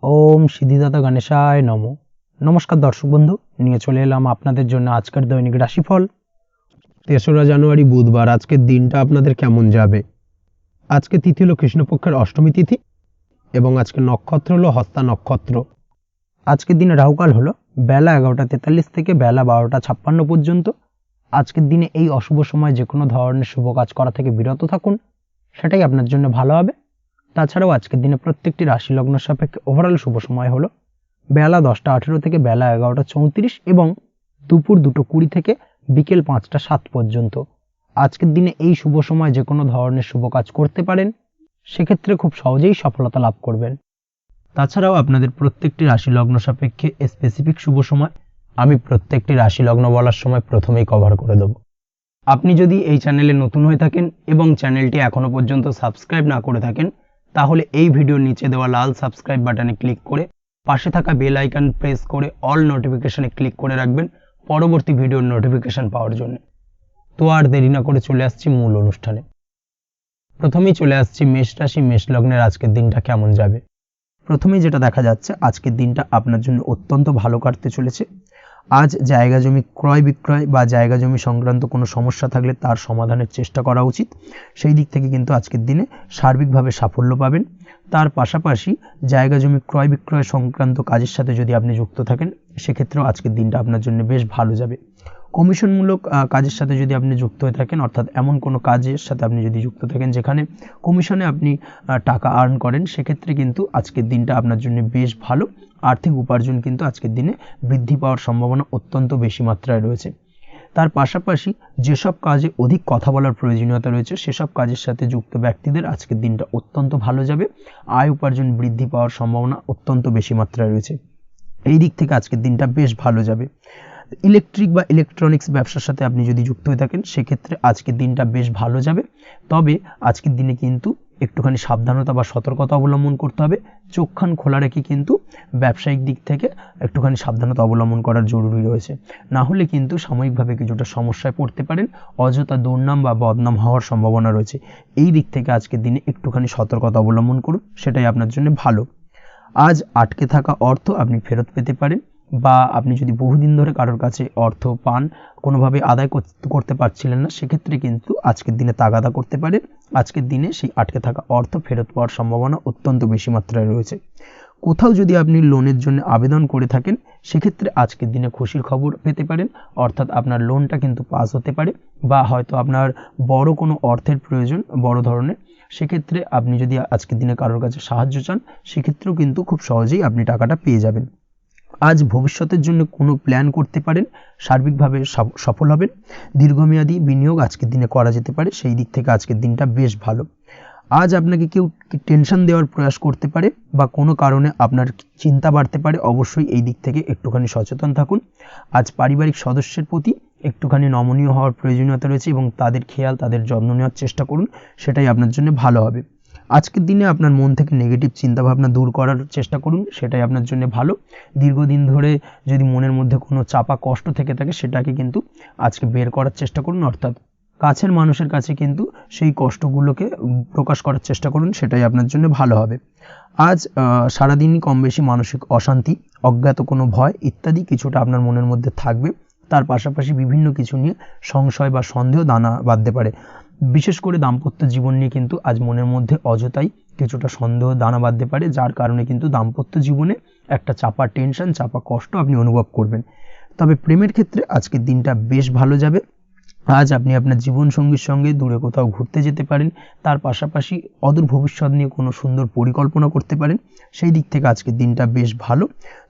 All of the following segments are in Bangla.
ওম সিদ্ধিদাতা গণেশায় নমো। নমস্কার দর্শক বন্ধু, নিয়ে চলে এলাম আপনাদের জন্য আজকের দৈনিক রাশিফল। 3রা জানুয়ারি বুধবার। আজকের দিনটা আপনাদের কেমন যাবে? আজকে তিথি হলো কৃষ্ণপক্ষের অষ্টমী তিথি এবং আজকে নক্ষত্র হলো হস্তা নক্ষত্র। আজকের দিনে রাহুকাল হলো বেলা 11:43 থেকে বেলা 12:56 পর্যন্ত। আজকের দিনে এই অশুভ সময় যে কোনো ধরনের শুভ কাজ করা থেকে বিরত থাকুন, সেটাই আপনার জন্য ভালো হবে। তাছাড়াও আজকের দিনে প্রত্যেকটি রাশি লগ্ন সাপেক্ষে ওভারঅল শুভ সময় হলো বেলা 10:18 থেকে বেলা 11:34 এবং দুপুর 2:20 থেকে বিকেল 5:07 পর্যন্ত। আজকের দিনে এই শুভ সময় যে কোনো ধরনের শুভ কাজ করতে পারেন, সেক্ষেত্রে খুব সহজেই সফলতা লাভ করবেন। তাছাড়াও আপনাদের প্রত্যেকটি রাশি লগ্ন সাপেক্ষে স্পেসিফিক শুভ সময় আমি প্রত্যেকটি রাশি লগ্ন বলার সময় প্রথমেই কভার করে দেব। আপনি যদি এই চ্যানেলে নতুন হয়ে থাকেন এবং চ্যানেলটি এখনো পর্যন্ত সাবস্ক্রাইব না করে থাকেন, তাহলে এই ভিডিওর নিচে দেওয়া লাল সাবস্ক্রাইব বাটনে ক্লিক করে পাশে থাকা বেল আইকন প্রেস করে অল নোটিফিকেশনে ক্লিক করে রাখবেন পরবর্তী ভিডিওর নোটিফিকেশন পাওয়ার জন্য। তো আর দেরি না করে চলে আসছি মূল অনুষ্ঠানে। প্রথমেই চলে আসছি মেষ রাশি মেষ লগ্নের আজকের দিনটা কেমন যাবে। প্রথমেই যেটা দেখা যাচ্ছে, আজকের দিনটা আপনার জন্য অত্যন্ত ভালো কাটতে চলেছে। আজ জায়গা জমি ক্রয় বিক্রয় বা জায়গা জমি সংক্রান্ত কোনো সমস্যা থাকলে তার সমাধানের চেষ্টা করা উচিত। সেই দিক থেকে কিন্তু আজকের দিনে সার্বিকভাবে সাফল্য পাবেন। তার পাশাপাশি জায়গা জমি ক্রয় বিক্রয় সংক্রান্ত কাজের সাথে যদি আপনি যুক্ত থাকেন, সেক্ষেত্রেও আজকের দিনটা আপনার জন্য বেশ ভালো যাবে। কমিশনমূলক কাজের সাথে যদি আপনি যুক্ত হয়ে থাকেন, অর্থাৎ এমন কোনো কাজের সাথে আপনি যদি যুক্ত থাকেন যেখানে কমিশনে আপনি টাকা আর্ন করেন, সেক্ষেত্রে কিন্তু আজকের দিনটা আপনার জন্য বেশ ভালো। আর্থিক উপার্জন কিন্তু আজকের দিনে বৃদ্ধি পাওয়ার সম্ভাবনা অত্যন্ত বেশি মাত্রায় রয়েছে। তার পাশাপাশি যেসব কাজে অধিক কথা বলার প্রয়োজনীয়তা রয়েছে, সেসব কাজের সাথে যুক্ত ব্যক্তিদের আজকের দিনটা অত্যন্ত ভালো যাবে। আয় উপার্জন বৃদ্ধি পাওয়ার সম্ভাবনা অত্যন্ত বেশি মাত্রায় রয়েছে। এই দিক থেকে আজকের দিনটা বেশ ভালো যাবে। ইলেকট্রিক বা ইলেকট্রনিক্স ব্যবসার সাথে আপনি যদি যুক্ত হয়ে থাকেন, সেক্ষেত্রে আজকের দিনটা বেশ ভালো যাবে। তবে আজকের দিনে কিন্তু একটুখানি সাবধানতা বা সতর্কতা অবলম্বন করতে হবে। চোখ কান খোলা রেখে কিন্তু ব্যবসায়িক দিক থেকে একটুখানি সাবধানতা অবলম্বন করার জরুরি রয়েছে। না হলে কিন্তু সাময়িকভাবে কিছুটা সমস্যায় পড়তে পারেন, অযথা দুর্নাম বা বদনাম হওয়ার সম্ভাবনা রয়েছে। এই দিক থেকে আজকের দিনে একটুখানি সতর্কতা অবলম্বন করুন, সেটাই আপনার জন্য ভালো। আজ আটকে থাকা অর্থ আপনি ফেরত পেতে পারেন, বা আপনি যদি বহুদিন ধরে কারোর কাছে অর্থ পান, কোনোভাবে আদায় করতে পারছিলেন না, সেক্ষেত্রে কিন্তু আজকের দিনে তাগাদা করতে পারেন। আজকের দিনে সেই আটকে থাকা অর্থ ফেরত পাওয়ার সম্ভাবনা অত্যন্ত বেশি মাত্রায় রয়েছে। কোথাও যদি আপনি লোনের জন্য আবেদন করে থাকেন, সেক্ষেত্রে আজকের দিনে খুশির খবর পেতে পারেন, অর্থাৎ আপনার লোনটা কিন্তু পাস হতে পারে, বা হয়তো আপনার বড় কোনো অর্থের প্রয়োজন বড় ধরনের, সেক্ষেত্রে আপনি যদি আজকের দিনে কারোর কাছে সাহায্য চান, সেক্ষেত্রেও কিন্তু খুব সহজেই আপনি টাকাটা পেয়ে যাবেন। আজ ভবিষ্যতের জন্য কোনো প্ল্যান করতে পারেন, সার্বিকভাবে সফল হবেন। দীর্ঘমেয়াদী বিনিয়োগ আজকের দিনে করা যেতে পারে, সেই দিক থেকে আজকের দিনটা বেশ ভালো। আজ আপনাকে কেউ টেনশন দেওয়ার প্রয়াস করতে পারে বা কোনো কারণে আপনার চিন্তা বাড়তে পারে, অবশ্যই এই দিক থেকে একটুখানি সচেতন থাকুন। আজ পারিবারিক সদস্যের প্রতি একটুখানি নমনীয় হওয়ার প্রয়োজনীয়তা রয়েছে এবং তাদের খেয়াল তাদের যত্ন নেওয়ার চেষ্টা করুন, সেটাই আপনার জন্য ভালো হবে। আজকের দিনে আপনার মন থেকে নেগেটিভ চিন্তাভাবনা দূর করার চেষ্টা করুন, সেটাই আপনার জন্য ভালো। দীর্ঘদিন ধরে যদি মনের মধ্যে কোনো চাপা কষ্ট থেকে থাকে, সেটাকে কিন্তু আজকে বের করার চেষ্টা করুন, অর্থাৎ কাছের মানুষের কাছে কিন্তু সেই কষ্টগুলোকে প্রকাশ করার চেষ্টা করুন, সেটাই আপনার জন্য ভালো হবে। আজ সারাদিনই কম বেশি মানসিক অশান্তি, অজ্ঞাত কোনো ভয় ইত্যাদি কিছুটা আপনার মনের মধ্যে থাকবে। তার পাশাপাশি বিভিন্ন কিছু নিয়ে সংশয় বা সন্দেহ দানা বাঁধতে পারে। বিশেষ করে দাম্পত্য জীবন নিয়ে কিন্তু আজ মনের মধ্যে অযথাই কিছুটা সন্দেহ দানা বাঁধতে পারে, যার কারণে কিন্তু দাম্পত্য জীবনে একটা চাপা টেনশন চাপা কষ্ট আপনি অনুভব করবেন। তবে প্রেমের ক্ষেত্রে আজকের দিনটা বেশ ভালো যাবে। আজ আপনি আপনার জীবনসঙ্গীর সঙ্গে দূরে কোথাও ঘুরতে যেতে পারেন, তার পাশাপাশি অদূর ভবিষ্যৎ নিয়ে কোনো সুন্দর পরিকল্পনা করতে পারেন, সেই দিক থেকে আজকের দিনটা বেশ ভালো।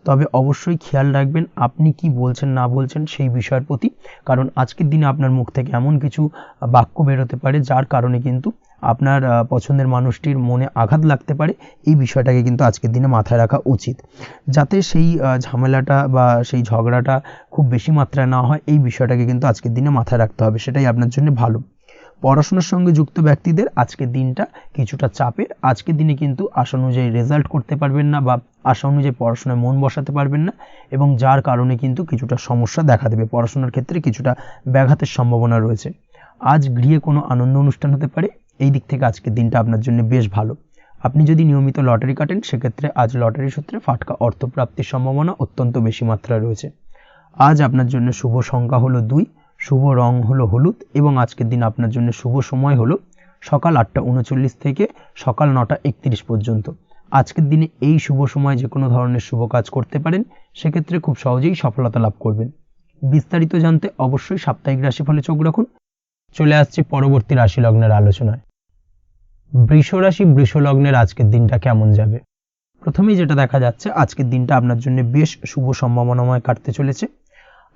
তবে অবশ্যই খেয়াল রাখবেন আপনি কি বলছেন না বলছেন সেই বিষয়ের প্রতি, কারণ আজকের দিনে আপনার মুখ থেকে এমন কিছু বাক্য বেরোতে পারে যার কারণে কিন্তু আপনার পছন্দের মানুষটির মনে আঘাত লাগতে পারে। এই বিষয়টাকে কিন্তু আজকের দিনে মাথায় রাখা উচিত, যাতে সেই ঝামেলাটা বা সেই ঝগড়াটা খুব বেশি মাত্রায় না হয়। এই বিষয়টাকে কিন্তু আজকের দিনে মাথায় রাখতে হবে, সেটাই আপনার জন্য ভালো। পড়াশোনার সঙ্গে যুক্ত ব্যক্তিদের আজকের দিনটা কিছুটা চাপের। আজকের দিনে কিন্তু আশা অনুযায়ী রেজাল্ট করতে পারবেন না বা আশা অনুযায়ী পড়াশোনায় মন বসাতে পারবেন না, এবং যার কারণে কিন্তু কিছুটা সমস্যা দেখা দেবে। পড়াশোনার ক্ষেত্রে কিছুটা ব্যাঘাতের সম্ভাবনা রয়েছে। আজ গৃহে কোনো আনন্দ অনুষ্ঠান হতে পারে, এই দিক থেকে আজকের দিনটা আপনার জন্য বেশ ভালো। আপনি যদি নিয়মিত লটারি কাটেন সেক্ষেত্রে আজ লটারি সূত্রে ফাটকা অর্থপ্রাপ্তির সম্ভাবনা অত্যন্ত বেশি মাত্রায় রয়েছে। আজ আপনার জন্য শুভ সংখ্যা হলো 2, শুভ রং হলো হলুদ এবং আজকের দিন আপনার জন্য শুভ সময় হলো সকাল 8:39 থেকে সকাল 9:31 পর্যন্ত। আজকের দিনে এই শুভ সময় যে কোনো ধরনের শুভ কাজ করতে পারেন, সেক্ষেত্রে খুব সহজেই সফলতা লাভ করবেন। বিস্তারিত জানতে অবশ্যই সাপ্তাহিক রাশিফলে চোখ রাখুন। চলে আসছে পরবর্তী রাশি লগ্নের আলোচনায়। বৃষ রাশি বৃষ লগ্নের আজকের দিনটা কেমন যাবে? প্রথমেই যেটা দেখা যাচ্ছে, আজকের দিনটা আপনার জন্য বেশ শুভ সম্ভাবনাময় কাটতে চলেছে।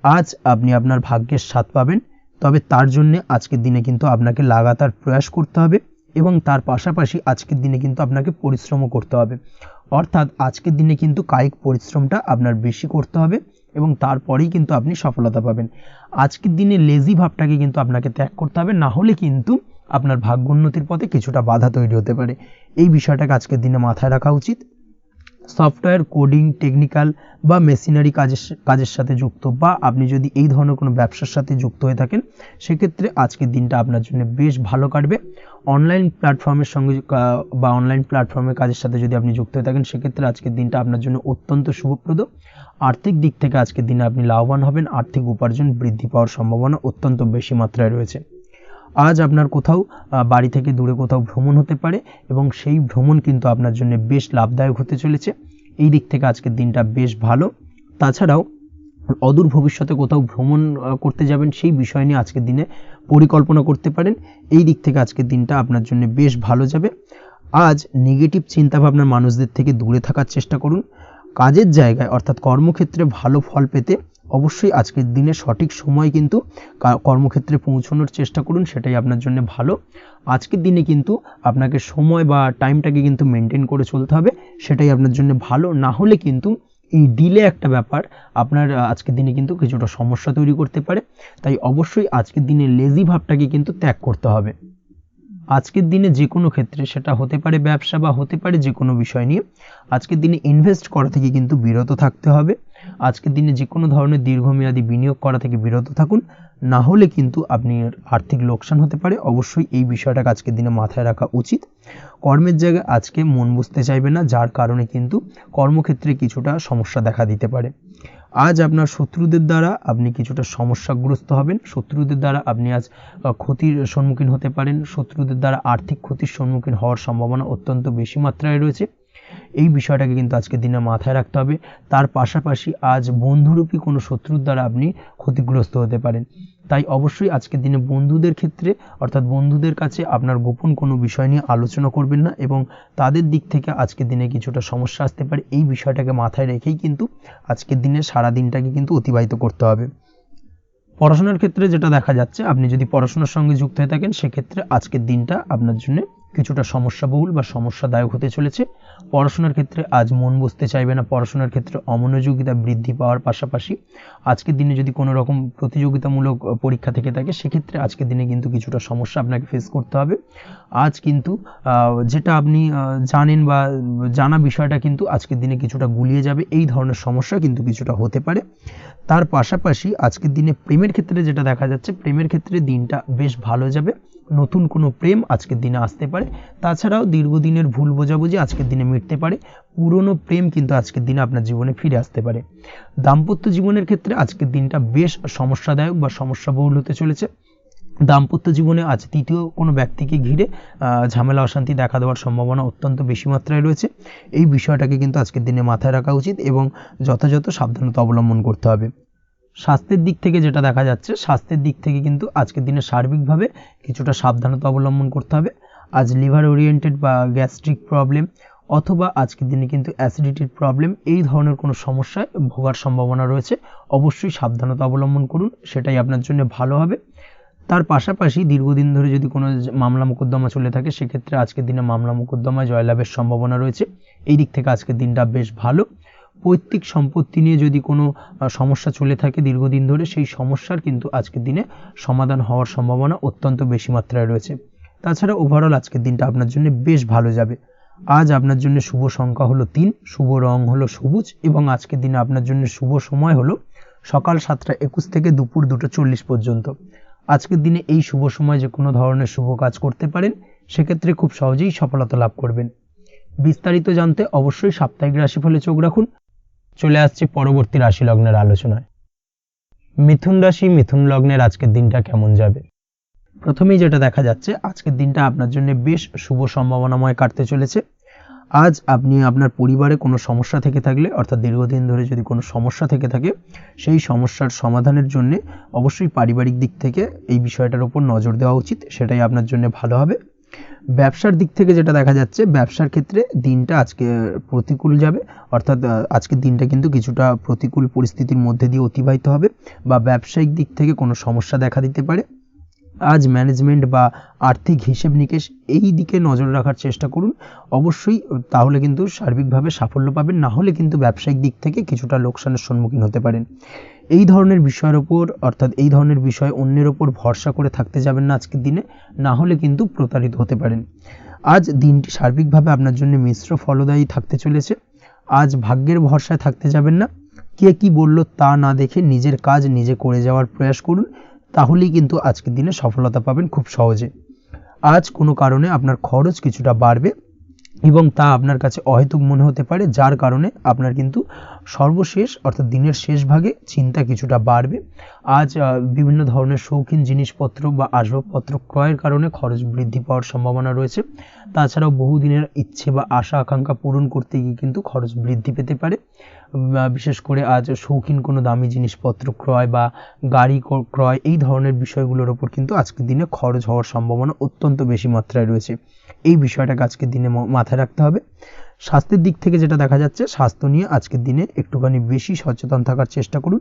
আজ আপনি আপনার ভাগ্যের স্বাদ পাবেন, তবে তার জন্য আজকের দিনে কিন্তু আপনাকে লাগাতার প্রয়াস করতে হবে এবং তার পাশাপাশি আজকের দিনে কিন্তু আপনাকে পরিশ্রমও করতে হবে। অর্থাৎ আজকের দিনে কিন্তু কায়িক পরিশ্রমটা আপনার বেশি করতে হবে এবং তারপরেই কিন্তু আপনি সফলতা পাবেন। আজকের দিনে লেজি ভাবটাকে কিন্তু আপনাকে ত্যাগ করতে হবে, না হলে কিন্তু আপনার ভাগ্যোন্নতির পথে কিছুটা বাধা তৈরি হতে পারে। এই বিষয়টাকে আজকের দিনে মাথায় রাখা উচিত। সফটওয়্যার, কোডিং, টেকনিক্যাল বা মেশিনারি কাজের সাথে যুক্ত বা আপনি যদি এই ধরনের কোনো ব্যবসার সাথে যুক্ত হয়ে থাকেন, সেক্ষেত্রে আজকের দিনটা আপনার জন্য বেশ ভালো কাটবে। অনলাইন প্ল্যাটফর্মের সঙ্গে বা অনলাইন প্ল্যাটফর্মের কাজের সাথে যদি আপনি যুক্ত হয়ে থাকেন, সেক্ষেত্রে আজকের দিনটা আপনার জন্য অত্যন্ত শুভপ্রদ। আর্থিক দিক থেকে আজকের দিনে আপনি লাভবান হবেন, আর্থিক উপার্জন বৃদ্ধি পাওয়ার সম্ভাবনা অত্যন্ত বেশি মাত্রায় রয়েছে। আজ আপনার কোথাও বাড়ি থেকে দূরে কোথাও ভ্রমণ হতে পারে এবং সেই ভ্রমণ কিন্তু আপনার জন্য বেশ লাভদায়ক হতে চলেছে। এই দিক থেকে আজকের দিনটা বেশ ভালো। তাছাড়াও অদূর ভবিষ্যতে কোথাও ভ্রমণ করতে যাবেন, সেই বিষয় নিয়ে আজকের দিনে পরিকল্পনা করতে পারেন। এই দিক থেকে আজকের দিনটা আপনার জন্য বেশ ভালো যাবে। আজ নেগেটিভ চিন্তাভাবনার মানুষদের থেকে দূরে থাকার চেষ্টা করুন। কাজের জায়গায় অর্থাৎ কর্মক্ষেত্রে ভালো ফল পেতে অবশ্যই আজকের দিনে সঠিক সময় কিন্তু কর্মক্ষেত্রে পৌঁছানোর চেষ্টা করুন, সেটাই আপনার জন্য ভালো। আজকের দিনে কিন্তু আপনাকে সময় বা টাইমটাকে কিন্তু মেনটেন করে চলতে হবে, সেটাই আপনার জন্য ভালো। না হলে কিন্তু এই ডিলে একটা ব্যাপার আপনার আজকের দিনে কিন্তু কিছুটা সমস্যা তৈরি করতে পারে। তাই অবশ্যই আজকের দিনে লেজি ভাবটাকে কিন্তু ত্যাগ করতে হবে। আজকের দিনে যে কোনো ক্ষেত্রে, সেটা হতে পারে ব্যবসা বা হতে পারে যে কোনো বিষয় নিয়ে, আজকের দিনে ইনভেস্ট করা থেকে কিন্তু বিরত থাকতে হবে। আজকের দিনে যে কোনো ধরনের দীর্ঘমেয়াদী বিনিয়োগ করা থেকে বিরত থাকুন, না হলে কিন্তু আপনি আর্থিক লোকসান হতে পারে। অবশ্যই এই বিষয়টাকে আজকের দিনে মাথায় রাখা উচিত। কর্মের জায়গায় আজকে মন বসতে চাইবে না, যার কারণে কিন্তু কর্মক্ষেত্রে কিছুটা সমস্যা দেখা দিতে পারে। আজ আপনার শত্রুদের দ্বারা আপনি কিছুটা সমস্যাগ্রস্ত হবেন। শত্রুদের দ্বারা আপনি আজ ক্ষতির সম্মুখীন হতে পারেন। শত্রুদের দ্বারা আর্থিক ক্ষতির সম্মুখীন হওয়ার সম্ভাবনা অত্যন্ত বেশি মাত্রায় রয়েছে। এই বিষয়টাকে কিন্তু আজকের দিনে মাথায় রাখতে হবে। তার পাশাপাশি আজ বন্ধুরূপী কোনো শত্রুর দ্বারা আপনি ক্ষতিগ্রস্ত হতে পারেন। তাই অবশ্যই আজকের দিনে বন্ধুদের ক্ষেত্রে অর্থাৎ বন্ধুদের কাছে আপনার গোপন কোনো বিষয় নিয়ে আলোচনা করবেন না এবং তাদের দিক থেকে আজকের দিনে কিছুটা সমস্যা আসতে পারে। এই বিষয়টাকে মাথায় রেখেই কিন্তু আজকের দিনে সারা দিনটাকে কিন্তু অতিবাহিত করতে হবে। পড়াশোনার ক্ষেত্রে যেটা দেখা যাচ্ছে, আপনি যদি পড়াশোনার সঙ্গে যুক্ত হয়ে থাকেন, সেক্ষেত্রে আজকের দিনটা আপনার জন্য কিছুটা সমস্যাবহুল বা সমস্যাদায়ক হতে চলেছে। পড়াশোনার ক্ষেত্রে আজ মন বসতে চাইবে না। পড়াশোনার ক্ষেত্রে অমনোযোগিতা বৃদ্ধি পাওয়ার পাশাপাশি আজকের দিনে যদি কোনো রকম প্রতিযোগিতামূলক পরীক্ষা থেকে থাকে, সেক্ষেত্রে আজকের দিনে কিন্তু কিছুটা সমস্যা আপনাকে ফেস করতে হবে। আজ কিন্তু যেটা আপনি জানেন বা জানা বিষয়টা কিন্তু আজকের দিনে কিছুটা গুলিয়ে যাবে। এই ধরনের সমস্যা কিন্তু কিছুটা হতে পারে। তার পাশাপাশি আজকের দিনে প্রেমের ক্ষেত্রে যেটা দেখা যাচ্ছে, প্রেমের ক্ষেত্রে দিনটা বেশ ভালো যাবে। নতুন কোনো প্রেম আজকের দিনে আসতে পারে। তাছাড়াও দীর্ঘদিনের ভুল বোঝাবুঝি আজকের দিনে মিটতে পারে। পুরনো প্রেম কিন্তু আজকের দিনে আপনার জীবনে ফিরে আসতে পারে। দাম্পত্য জীবনের ক্ষেত্রে আজকের দিনটা বেশ সমস্যাদায়ক বা সমস্যাবহুল হতে চলেছে। দাম্পত্য জীবনে আজ তৃতীয় কোনো ব্যক্তিকে ঘিরে ঝামেলা অশান্তি দেখা দেওয়ার সম্ভাবনা অত্যন্ত বেশি মাত্রায় রয়েছে। এই বিষয়টাকে কিন্তু আজকের দিনে মাথায় রাখা উচিত এবং যথাযথ সাবধানতা অবলম্বন করতে হবে। স্বাস্থ্যের দিক থেকে যেটা দেখা যাচ্ছে, স্বাস্থ্যের দিক থেকে কিন্তু আজকের দিনে সার্বিকভাবে কিছুটা সাবধানতা অবলম্বন করতে হবে। আজ লিভার ওরিয়েন্টেড বা গ্যাস্ট্রিক প্রবলেম অথবা আজকের দিনে কিন্তু অ্যাসিডিটির প্রবলেম, এই ধরনের কোনো সমস্যায় ভোগার সম্ভাবনা রয়েছে। অবশ্যই সাবধানতা অবলম্বন করুন, সেটাই আপনার জন্য ভালো হবে। তার পাশাপাশি দীর্ঘদিন ধরে যদি কোনো মামলা মোকদ্দমা চলে থাকে, সেক্ষেত্রে আজকের দিনে মামলা মোকদ্দমায় জয়লাভের সম্ভাবনা রয়েছে। এই দিক থেকে আজকের দিনটা বেশ ভালো। পৈতৃক সম্পত্তি নিয়ে যদি কোনো সমস্যা চলে থাকে দীর্ঘদিন ধরে, সেই সমস্যার কিন্তু আজকের দিনে সমাধান হওয়ার সম্ভাবনা অত্যন্ত বেশি মাত্রায় রয়েছে। তাছাড়া ওভারঅল আজকের দিনটা আপনার জন্য বেশ ভালো যাবে। আজ আপনার জন্য শুভ সংখ্যা হলো 3, শুভ রং হলো সবুজ এবং আজকের দিনে আপনার জন্য শুভ সময় হলো সকাল 7:21 থেকে দুপুর 2:40 পর্যন্ত। আজকের দিনে এই শুভ সময় যে কোনো ধরনের শুভ কাজ করতে পারেন, সেক্ষেত্রে খুব সহজেই সফলতা লাভ করবেন। বিস্তারিত জানতে অবশ্যই সাপ্তাহিক রাশিফলে চোখ রাখুন। চলে আসছে পরবর্তী রাশি লগ্নের আলোচনায়। মিথুন রাশি, মিথুন লগ্নের আজকের দিনটা কেমন যাবে? প্রথমেই যেটা দেখা যাচ্ছে, আজকের দিনটা আপনার জন্য বেশ শুভ সম্ভাবনাময় কাটতে চলেছে। আজ আপনি আপনার পরিবারে কোনো সমস্যা থেকে থাকলে, অর্থাৎ দীর্ঘদিন ধরে যদি কোনো সমস্যা থেকে থাকে, সেই সমস্যার সমাধানের জন্য অবশ্যই পারিবারিক দিক থেকে এই বিষয়টার উপর নজর দেওয়া উচিত, সেটাই আপনার জন্য ভালো হবে। ব্যবসার দিক থেকে যেটা দেখা যাচ্ছে, ব্যবসার ক্ষেত্রে দিনটা আজকে প্রতিকূল যাবে, অর্থাৎ আজকের দিনটা কিন্তু কিছুটা প্রতিকূল পরিস্থিতির মধ্যে দিয়ে অতিবাহিত হবে, বা ব্যবসায়িক দিক থেকে কোনো সমস্যা দেখা দিতে পারে। আজ ম্যানেজমেন্ট বা আর্থিক হিসেব নিকেশ এই দিকে নজর রাখার চেষ্টা করুন অবশ্যই, তাহলে কিন্তু সার্বিকভাবে সাফল্য পাবেন। না হলে কিন্তু ব্যবসায়িক দিক থেকে কিছুটা লোকসানের সম্মুখীন হতে পারেন। এই ধরনের বিষয়ের ওপর, অর্থাৎ এই ধরনের বিষয় অন্যের ওপর ভরসা করে থাকতে যাবেন না আজকের দিনে, না হলে কিন্তু প্রতারিত হতে পারেন। আজ দিনটি সার্বিকভাবে আপনার জন্য মিশ্র ফলদায়ী থাকতে চলেছে। আজ ভাগ্যের ভরসায় থাকতে যাবেন না। কে কি বলল তা না দেখে নিজের কাজ নিজে করে যাওয়ার প্রয়াস করুন, তাহলেই কিন্তু আজকের দিনে সফলতা পাবেন খুব সহজে। আজ কোনো কারণে আপনার খরচ কিছুটা বাড়বে এবং তা আপনার কাছে অহেতুক মনে হতে পারে, যার কারণে আপনার কিন্তু সর্বশেষ, অর্থাৎ দিনের শেষ ভাগে চিন্তা কিছুটা বাড়বে। আজ বিভিন্ন ধরনের শৌখিন জিনিসপত্র বা আসবাবপত্র ক্রয়ের কারণে খরচ বৃদ্ধি পাওয়ার সম্ভাবনা রয়েছে। তাছাড়াও বহুদিনের ইচ্ছে বা আশা আকাঙ্ক্ষা পূরণ করতে গিয়ে কিন্তু খরচ বৃদ্ধি পেতে পারে। বিশেষ করে আজ শৌখিন কোনো দামি জিনিসপত্র ক্রয় বা গাড়ি ক্রয়, এই ধরনের বিষয়গুলোর ওপর কিন্তু আজকের দিনে খরচ হওয়ার সম্ভাবনা অত্যন্ত বেশি মাত্রায় রয়েছে। এই বিষয়টাকে আজকের দিনে মাথায় রাখতে হবে। স্বাস্থ্যের দিক থেকে যেটা দেখা যাচ্ছে, স্বাস্থ্য নিয়ে আজকের দিনে একটুখানি বেশি সচেতন থাকার চেষ্টা করুন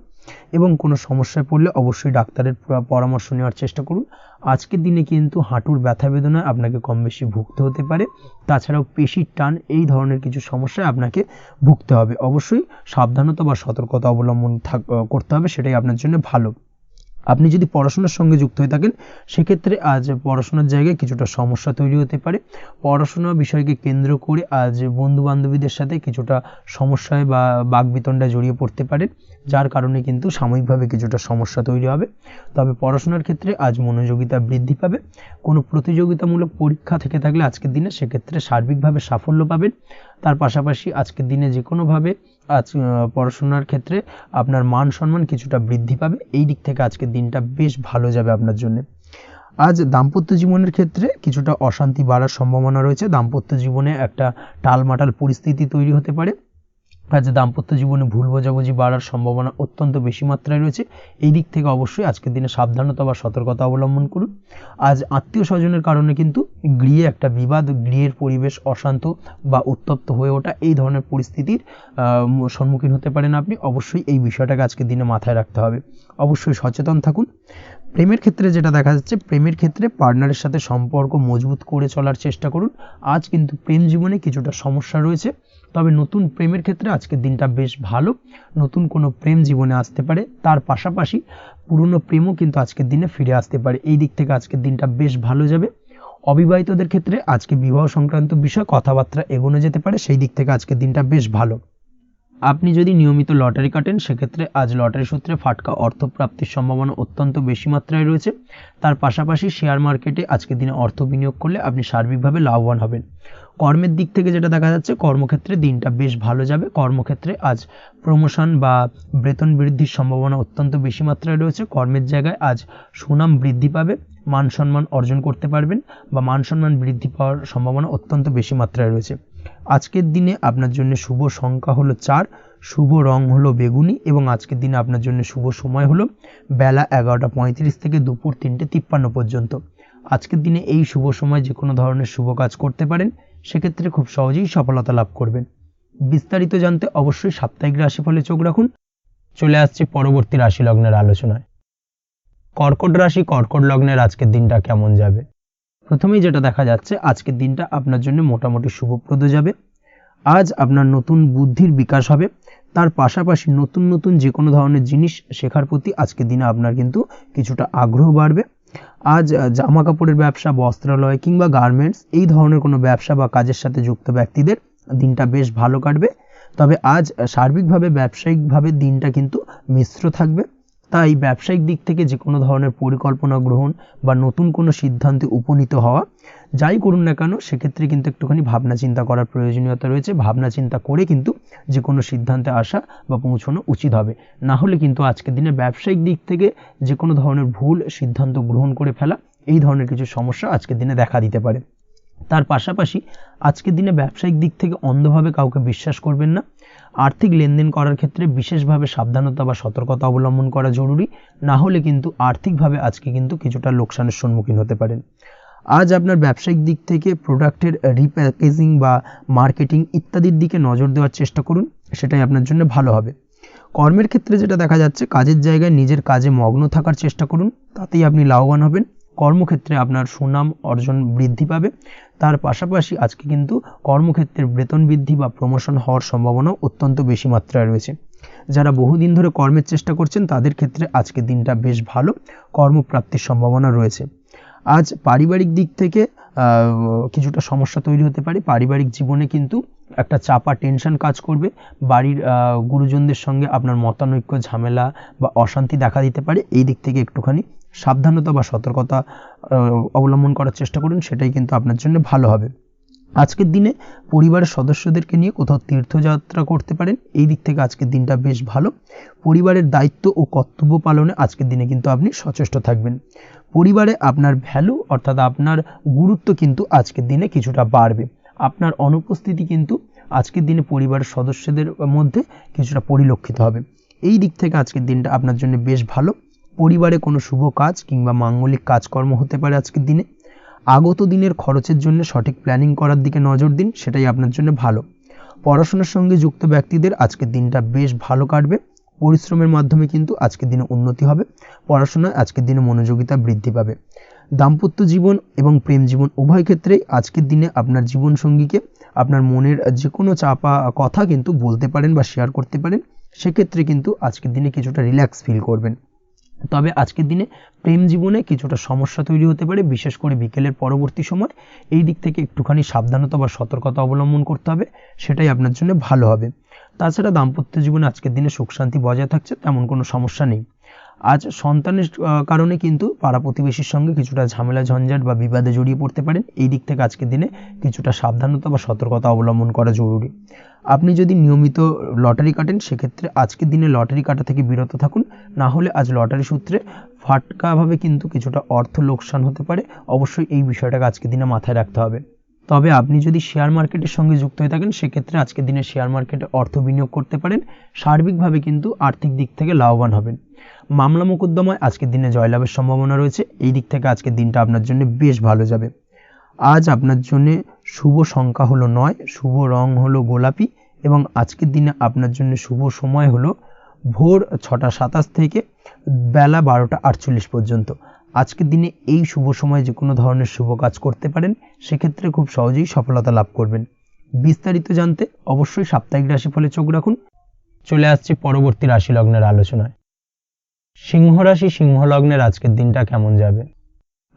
এবং কোনো সমস্যায় পড়লে অবশ্যই ডাক্তারের পরামর্শ নেওয়ার চেষ্টা করুন। আজকের দিনে কিন্তু হাঁটুর ব্যথা বেদনায় আপনাকে কম বেশি ভুগতে হতে পারে। তাছাড়াও পেশির টান, এই ধরনের কিছু সমস্যায় আপনাকে ভুগতে হবে। অবশ্যই সাবধানতা বা সতর্কতা অবলম্বন করতে হবে, সেটাই আপনার জন্য ভালো। আপনি যদি পড়াশোনার সঙ্গে যুক্ত হয়ে থাকেন, সেক্ষেত্রে আজ পড়াশোনার জায়গায় কিছুটা সমস্যা তৈরি হতে পারে। পড়াশোনা বিষয়কে কেন্দ্র করে আজ বন্ধু বান্ধবীদের সাথে কিছুটা সমস্যায় বা বাকবিতণ্ডায় জড়িয়ে পড়তে পারেন, যার কারণে কিন্তু সাময়িকভাবে কিছুটা সমস্যা তৈরি হবে। তবে পড়াশোনার ক্ষেত্রে আজ মনোযোগিতা বৃদ্ধি পাবে। কোনো প্রতিযোগিতামূলক পরীক্ষা থেকে থাকলে আজকের দিনে সেক্ষেত্রে সার্বিকভাবে সাফল্য পাবেন। তার পাশাপাশি আজকের দিনে যে কোনোভাবে আজ পড়াশোনার ক্ষেত্রে আপনার মান সম্মান কিছুটা বৃদ্ধি পাবে। এই দিক থেকে আজকের দিনটা বেশ ভালো যাবে আপনার জন্য। আজ দাম্পত্য জীবনের ক্ষেত্রে কিছুটা অশান্তি বাড়ার সম্ভাবনা রয়েছে। দাম্পত্য জীবনে একটা টালমাটাল পরিস্থিতি তৈরি হতে পারে। আজ দাম্পত্য জীবনে ভুল বোঝাবুঝি বাড়ার সম্ভাবনা অত্যন্ত বেশি মাত্রায় রয়েছে। এই দিক থেকে অবশ্যই আজকের দিনে সাবধানতা বা সতর্কতা অবলম্বন করুন। আজ আত্মীয় স্বজনের কারণে কিন্তু গৃহে একটা বিবাদ, গৃহের পরিবেশ অশান্ত বা উত্তপ্ত হয়ে ওঠা, এই ধরনের পরিস্থিতির সম্মুখীন হতে পারেন আপনি। অবশ্যই এই বিষয়টাকে আজকের দিনে মাথায় রাখতে হবে। অবশ্যই সচেতন থাকুন। প্রেমের ক্ষেত্রে যেটা দেখা যাচ্ছে, প্রেমের ক্ষেত্রে পার্টনারের সাথে সম্পর্ক মজবুত করে চলার চেষ্টা করুন। আজ কিন্তু প্রেম জীবনে কিছুটা সমস্যা রয়েছে, তবে নতুন প্রেমের ক্ষেত্রে আজকের দিনটা বেশ ভালো। নতুন কোনো প্রেম জীবনে আসতে পারে, তার পাশাপাশি পুরনো প্রেমও কিন্তু আজকের দিনে ফিরে আসতে পারে। এই দিক থেকে আজকের দিনটা বেশ ভালো যাবে। অবিবাহিতদের ক্ষেত্রে আজকে বিবাহ সংক্রান্ত বিষয় কথাবার্তা এগোনো যেতে পারে, সেই দিক থেকে আজকের দিনটা বেশ ভালো। আপনি যদি নিয়মিত লটারি কাটেন, সেক্ষেত্রে আজ লটারি সূত্রে ফাটকা অর্থপ্রাপ্তির সম্ভাবনা অত্যন্ত বেশি মাত্রায় রয়েছে। তার পাশাপাশি শেয়ার মার্কেটে আজকের দিনে অর্থ বিনিয়োগ করলে আপনি সার্বিকভাবে লাভবান হবেন। কর্মের দিক থেকে যেটা দেখা যাচ্ছে, কর্মক্ষেত্রে দিনটা বেশ ভালো যাবে। কর্মক্ষেত্রে আজ প্রমোশন বা বেতন বৃদ্ধির সম্ভাবনা অত্যন্ত বেশি মাত্রায় রয়েছে। কর্মের জায়গায় আজ সুনাম বৃদ্ধি পাবে, মান সম্মান অর্জন করতে পারবেন বা মান সম্মান বৃদ্ধি পাওয়ার সম্ভাবনা অত্যন্ত বেশি মাত্রায় রয়েছে। আজকের দিনে আপনার জন্য শুভ সংখ্যা হলো 4, শুভ রং হলো বেগুনি এবং আজকের দিনে আপনার জন্য শুভ সময় হলো বেলা 11:35 থেকে দুপুর 3:53 পর্যন্ত। আজকের দিনে এই শুভ সময় যে কোনো ধরনের শুভ কাজ করতে পারেন, সেক্ষেত্রে খুব সহজেই সফলতা লাভ করবেন। বিস্তারিত জানতে অবশ্যই সাপ্তাহিক রাশিফলে চোখ রাখুন। চলে আসছে পরবর্তী রাশি লগ্নের আলোচনায়। কর্কট রাশি, কর্কট লগ্নের আজকের দিনটা কেমন যাবে? প্রথমেই যেটা দেখা যাচ্ছে, আজকের দিনটা আপনার জন্য মোটামুটি শুভপ্রদ যাবে। আজ আপনার নতুন বুদ্ধির বিকাশ হবে। তার পাশাপাশি নতুন নতুন যে কোনো ধরনের জিনিস শেখার প্রতি আজকের দিনে আপনার কিন্তু কিছুটা আগ্রহ বাড়বে। আজ জামা কাপড়ের ব্যবসা, বস্ত্রালয় কিংবা গার্মেন্টস, এই ধরনের কোনো ব্যবসা বা কাজের সাথে যুক্ত ব্যক্তিদের দিনটা বেশ ভালো কাটবে। তবে আজ সার্বিকভাবে ব্যবসায়িকভাবে দিনটা কিন্তু মিশ্র থাকবে। তাই ব্যবসায়িক দিক থেকে যে কোনো ধরনের পরিকল্পনা গ্রহণ বা নতুন কোনো সিদ্ধান্তে উপনীত হওয়া, যাই করুন না কেন সেক্ষেত্রে কিন্তু একটুখানি ভাবনা চিন্তা করার প্রয়োজনীয়তা রয়েছে। ভাবনা চিন্তা করে কিন্তু যে কোনো সিদ্ধান্তে আসা বা পৌঁছানো উচিত হবে। না হলে কিন্তু আজকের দিনে ব্যবসায়িক দিক থেকে যে কোনো ধরনের ভুল সিদ্ধান্ত গ্রহণ করে ফেলা, এই ধরনের কিছু সমস্যা আজকের দিনে দেখা দিতে পারে। তার পাশাপাশি আজকের দিনে ব্যবসায়িক দিক থেকে অন্ধভাবে কাউকে বিশ্বাস করবেন না। আর্থিক লেনদেন করার ক্ষেত্রে বিশেষভাবে সাবধানতা বা সতর্কতা অবলম্বন করা জরুরি। না হলে কিন্তু আর্থিকভাবে আজকে কিন্তু কিছুটা লোকসানের সম্মুখীন হতে পারেন। আজ আপনার ব্যবসায়িক দিক থেকে প্রোডাক্টের রিপ্যাকেজিং বা মার্কেটিং ইত্যাদির দিকে নজর দেওয়ার চেষ্টা করুন, সেটাই আপনার জন্য ভালো হবে। কর্মের ক্ষেত্রে যেটা দেখা যাচ্ছে, কাজের জায়গায় নিজের কাজে মগ্ন থাকার চেষ্টা করুন, তাতেই আপনি লাভবান হবেন। কর্মক্ষেত্রে আপনার সুনাম অর্জন বৃদ্ধি পাবে। তার পাশাপাশি আজকে কিন্তু কর্মক্ষেত্রে বেতন বৃদ্ধি বা প্রমোশন হওয়ার সম্ভাবনা অত্যন্ত বেশি মাত্রায় রয়েছে। যারা বহুদিন ধরে কর্মের চেষ্টা করছেন তাদের ক্ষেত্রে আজকের দিনটা বেশ ভালো, কর্মপ্রাপ্তির সম্ভাবনা রয়েছে। আজ পারিবারিক দিক থেকে কিছুটা সমস্যা তৈরি হতে পারে। পারিবারিক জীবনে কিন্তু একটা চাপা টেনশন কাজ করবে। বাড়ির গুরুজনদের সঙ্গে আপনার মতানৈক্য, ঝামেলা বা অশান্তি দেখা দিতে পারে। এই দিক থেকে একটুখানি সাবধানতা বা সতর্কতা অবলম্বন করার চেষ্টা করুন, সেটাই কিন্তু আপনার জন্য ভালো হবে। আজকের দিনে পরিবারের সদস্যদেরকে নিয়ে কোথাও তীর্থযাত্রা করতে পারেন। এই দিক থেকে আজকের দিনটা বেশ ভালো। পরিবারের দায়িত্ব ও কর্তব্য পালনে আজকের দিনে কিন্তু আপনি সচেষ্ট থাকবেন। পরিবারে আপনার ভ্যালু অর্থাৎ আপনার গুরুত্ব কিন্তু আজকের দিনে কিছুটা বাড়বে। আপনার অনুপস্থিতি কিন্তু আজকের দিনে পরিবারের সদস্যদের মধ্যে কিছুটা পরিলক্ষিত হবে। এই দিক থেকে আজকের দিনটা আপনার জন্য বেশ ভালো। পরিবারে কোনো শুভ কাজ কিংবা মাঙ্গলিক কাজকর্ম হতে পারে আজকের দিনে। আগত দিনের খরচের জন্য সঠিক প্ল্যানিং করার দিকে নজর দিন, সেটাই আপনার জন্য ভালো। পড়াশোনার সঙ্গে যুক্ত ব্যক্তিদের আজকের দিনটা বেশ ভালো কাটবে। পরিশ্রমের মাধ্যমে কিন্তু আজকের দিনে উন্নতি হবে। পড়াশোনায় আজকের দিনে মনোযোগিতা বৃদ্ধি পাবে। দাম্পত্য জীবন এবং প্রেম জীবন উভয় ক্ষেত্রেই আজকের দিনে আপনার জীবনসঙ্গীকে আপনার মনের যে কোনো চাপা কথা কিন্তু বলতে পারেন বা শেয়ার করতে পারেন। সেক্ষেত্রে কিন্তু আজকের দিনে কিছুটা রিল্যাক্স ফিল করবেন। তবে আজকের দিনে প্রেম জীবনে কিছুটা সমস্যা তৈরি হতে পারে, বিশেষ করে বিকেলের পরবর্তী সময়। এই দিক থেকে একটুখানি সাবধানতা বা সতর্কতা অবলম্বন করতে হবে, সেটাই আপনার জন্য ভালো হবে। তাছাড়া দাম্পত্য জীবনে আজকের দিনে সুখ শান্তি বজায় থাকছে, তেমন কোনো সমস্যা নেই। আজ সন্তানের কারণে কিন্তু পাড়া প্রতিবেশীর সঙ্গে কিছুটা ঝামেলা ঝঞ্ঝাট বা বিবাদে জড়িয়ে পড়তে পারেন। এই দিক থেকে আজকের দিনে কিছুটা সাবধানতা বা সতর্কতা অবলম্বন করা জরুরি। আপনি যদি নিয়মিত লটারি কাটেন সেক্ষেত্রে আজকের দিনে লটারি কাটা থেকে বিরত থাকুন। না হলে আজ লটারি সূত্রে ফাটকাভাবে কিন্তু কিছুটা অর্থ লোকসান হতে পারে। অবশ্যই এই বিষয়টাকে আজকের দিনে মাথায় রাখতে হবে। তবে আপনি যদি শেয়ার মার্কেটের সঙ্গে যুক্ত হয়ে থাকেন সেক্ষেত্রে আজকের দিনে শেয়ার মার্কেটে অর্থ বিনিয়োগ করতে পারেন। সার্বিকভাবে কিন্তু আর্থিক দিক থেকে লাভবান হবেন। মামলা মোকদ্দমায় আজকের দিনে জয়লাভের সম্ভাবনা রয়েছে। এই দিক থেকে আজকের দিনটা আপনার জন্য বেশ ভালো যাবে। আজ আপনার জন্য শুভ সংখ্যা হলো 9, শুভ রং হলো গোলাপি এবং আজকের দিনে আপনার জন্য শুভ সময় হলো ভোর 6টা 27 থেকে বেলা 12টা 48 পর্যন্ত। আজকের দিনে এই শুভ সময় যে কোনো ধরনের শুভ কাজ করতে পারেন, সেক্ষেত্রে খুব সহজেই সফলতা লাভ করবেন। বিস্তারিত জানতে অবশ্যই সাপ্তাহিক রাশিফলে চোখ রাখুন। চলে আসছে পরবর্তী রাশি লগ্নের আলোচনায়। সিংহ রাশি, সিংহ লগ্নের আজকের দিনটা কেমন যাবে?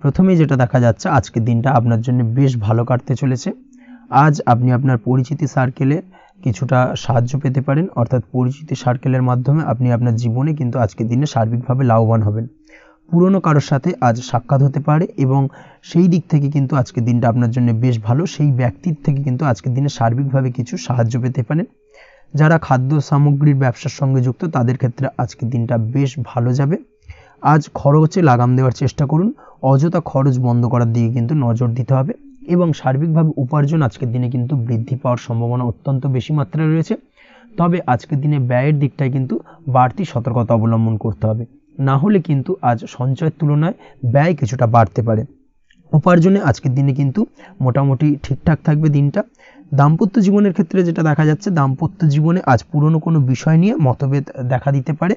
প্রথমেই যেটা দেখা যাচ্ছে, আজকের দিনটা আপনার জন্য বেশ ভালো কাটতে চলেছে। আজ আপনি আপনার পরিচিতি সার্কেলে কিছুটা সাহায্য পেতে পারেন, অর্থাৎ পরিচিতি সার্কেলের মাধ্যমে আপনি আপনার জীবনে কিন্তু আজকের দিনে সার্বিকভাবে লাভবান হবেন। পুরনো কারোর সাথে আজ সাক্ষাৎ হতে পারে এবং সেই দিক থেকে কিন্তু আজকের দিনটা আপনার জন্য বেশ ভালো। সেই ব্যক্তির থেকে কিন্তু আজকের দিনে সার্বিকভাবে কিছু সাহায্য পেতে পারেন। যারা খাদ্য সামগ্রীর ব্যবসার সঙ্গে যুক্ত তাদের ক্ষেত্রে আজকের দিনটা বেশ ভালো যাবে। আজ খরচে লাগাম দেওয়ার চেষ্টা করুন। অযথা খরচ বন্ধ করার দিকে কিন্তু নজর দিতে হবে এবং সার্বিকভাবে উপার্জন আজকের দিনে কিন্তু বৃদ্ধি পাওয়ার সম্ভাবনা অত্যন্ত বেশি মাত্রায় রয়েছে। তবে আজকের দিনে ব্যয়ের দিকটায় কিন্তু বাড়তি সতর্কতা অবলম্বন করতে হবে। না হলে কিন্তু আজ সঞ্চয়ের তুলনায় ব্যয় কিছুটা বাড়তে পারে। উপার্জনে আজকের দিনে কিন্তু মোটামুটি ঠিকঠাক থাকবে দিনটা। দাম্পত্য জীবনের ক্ষেত্রে যেটা দেখা যাচ্ছে, দাম্পত্য জীবনে আজ পুরনো কোনো বিষয় নিয়ে মতভেদ দেখা দিতে পারে।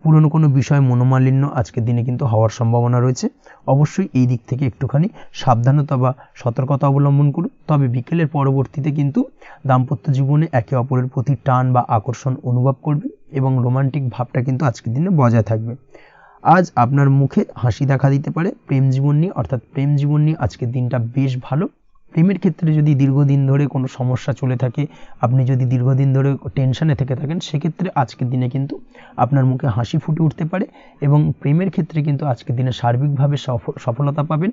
পুরনো কোনো বিষয় মনোমালিন্য আজকের দিনে কিন্তু হওয়ার সম্ভাবনা রয়েছে। অবশ্যই এই দিক থেকে একটুখানি সাবধানতা বা সতর্কতা অবলম্বন করুন। তবে বিকেলের পরবর্তীতে কিন্তু দাম্পত্য জীবনে একে অপরের প্রতি টান বা আকর্ষণ অনুভব করবে এবং রোমান্টিক ভাবটা কিন্তু আজকের দিনে বজায় থাকবে। আজ আপনার মুখে হাসি দেখা দিতে পারে। প্রেম জীবন নিয়ে অর্থাৎ প্রেম জীবন নিয়ে আজকের দিনটা বেশ ভালো। প্রেমের ক্ষেত্রে যদি দীর্ঘদিন ধরে কোনো সমস্যা চলে থাকে, আপনি যদি দীর্ঘদিন ধরে টেনশনে থেকে থাকেন, সেক্ষেত্রে আজকের দিনে কিন্তু আপনার মুখে হাসি ফুটে উঠতে পারে এবং প্রেমের ক্ষেত্রে কিন্তু আজকের দিনে সার্বিকভাবে সফলতা পাবেন।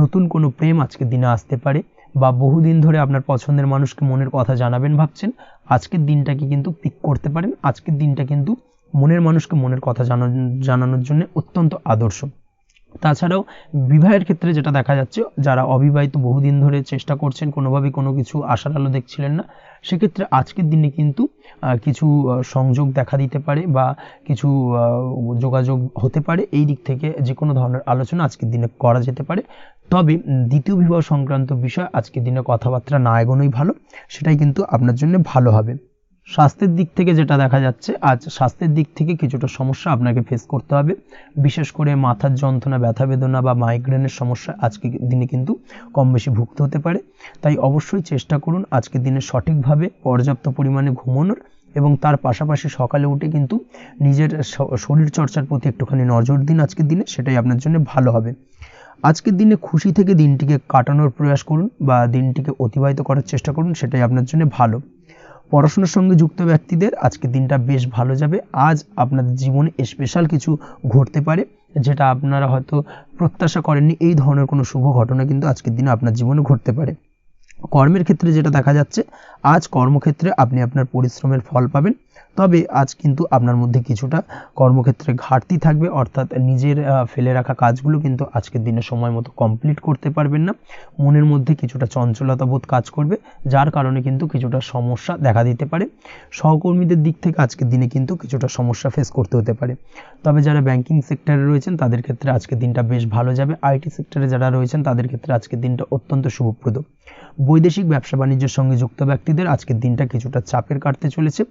নতুন কোনো প্রেম আজকের দিনে আসতে পারে, বা বহুদিন ধরে আপনার পছন্দের মানুষকে মনের কথা জানাবেন ভাবছেন, আজকের দিনটাকে কিন্তু পিক করতে পারেন। আজকের দিনটা কিন্তু মনের মানুষকে মনের কথা জানানোর জন্য অত্যন্ত আদর্শ। তাছাড়াও বিবাহের ক্ষেত্রে যেটা দেখা যাচ্ছে, যারা অবিবাহিত বহুদিন ধরে চেষ্টা করছেন, কোনোভাবেই কোনো কিছু আশার আলো দেখছিলেন না, সেক্ষেত্রে আজকের দিনে কিন্তু কিছু সংযোগ দেখা দিতে পারে বা কিছু যোগাযোগ হতে পারে। এই দিক থেকে যে কোনো ধরনের আলোচনা আজকের দিনে করা যেতে পারে। তবে দ্বিতীয় বিবাহ সংক্রান্ত বিষয় আজকের দিনে কথাবার্তা না এগোনোই ভালো, সেটাই কিন্তু আপনার জন্য ভালো হবে। স্বাস্থ্যের দিক থেকে যেটা দেখা যাচ্ছে, আজ স্বাস্থ্যের দিক থেকে কিছুটা সমস্যা আপনাকে ফেস করতে হবে। বিশেষ করে মাথার যন্ত্রণা, ব্যথা বেদনা বা মাইগ্রেনের সমস্যা আজকের দিনে কিন্তু কম বেশি ভুগতে হতে পারে। তাই অবশ্যই চেষ্টা করুন আজকের দিনে সঠিকভাবে পর্যাপ্ত পরিমাণে ঘুমানোর, এবং তার পাশাপাশি সকালে উঠে কিন্তু নিজের শরীর চর্চার প্রতি একটুখানি নজর দিন আজকের দিনে, সেটাই আপনার জন্য ভালো হবে। আজকের দিনে খুশি থেকে দিনটিকে কাটানোর প্রয়াস করুন বা দিনটিকে অতিবাহিত করার চেষ্টা করুন, সেটাই আপনার জন্য ভালো। পড়াশোনার সঙ্গে যুক্ত ব্যক্তিদের আজকের দিনটা বেশ ভালো যাবে। আজ আপনাদের জীবনে স্পেশাল কিছু ঘটতে পারে, যেটা আপনারা হয়তো প্রত্যাশা করেননি। এই ধরনের কোনো শুভ ঘটনা কিন্তু আজকের দিনে আপনার জীবনে ঘটতে পারে। কর্মের ক্ষেত্রে যেটা দেখা যাচ্ছে, আজ কর্মক্ষেত্রে আপনি আপনার পরিশ্রমের ফল পাবেন। তবে আজ কিন্তু আপনার মধ্যে কিছুটা কর্মক্ষেত্রে ঘাটতি থাকবে, অর্থাৎ নিজের ফেলে রাখা কাজগুলো কিন্তু আজকের দিনে সময় মতো কমপ্লিট করতে পারবেন না। মনের মধ্যে কিছুটা চঞ্চলতা বোধ কাজ করবে, যার কারণে কিন্তু কিছুটা সমস্যা দেখা দিতে পারে। সহকর্মীদের দিক থেকে আজকের দিনে কিন্তু কিছুটা সমস্যা ফেস করতে হতে পারে। তবে যারা ব্যাংকিং সেক্টরে রয়েছেন তাদের ক্ষেত্রে আজকের দিনটা বেশ ভালো যাবে। আইটি সেক্টরে যারা রয়েছেন তাদের ক্ষেত্রে আজকের দিনটা অত্যন্ত শুভপ্রদ। বৈদেশিক ব্যবসা বাণিজ্যের সঙ্গে যুক্ত ব্যক্তিদের আজকের দিনটা কিছুটা চাপের কাটতে চলেছে।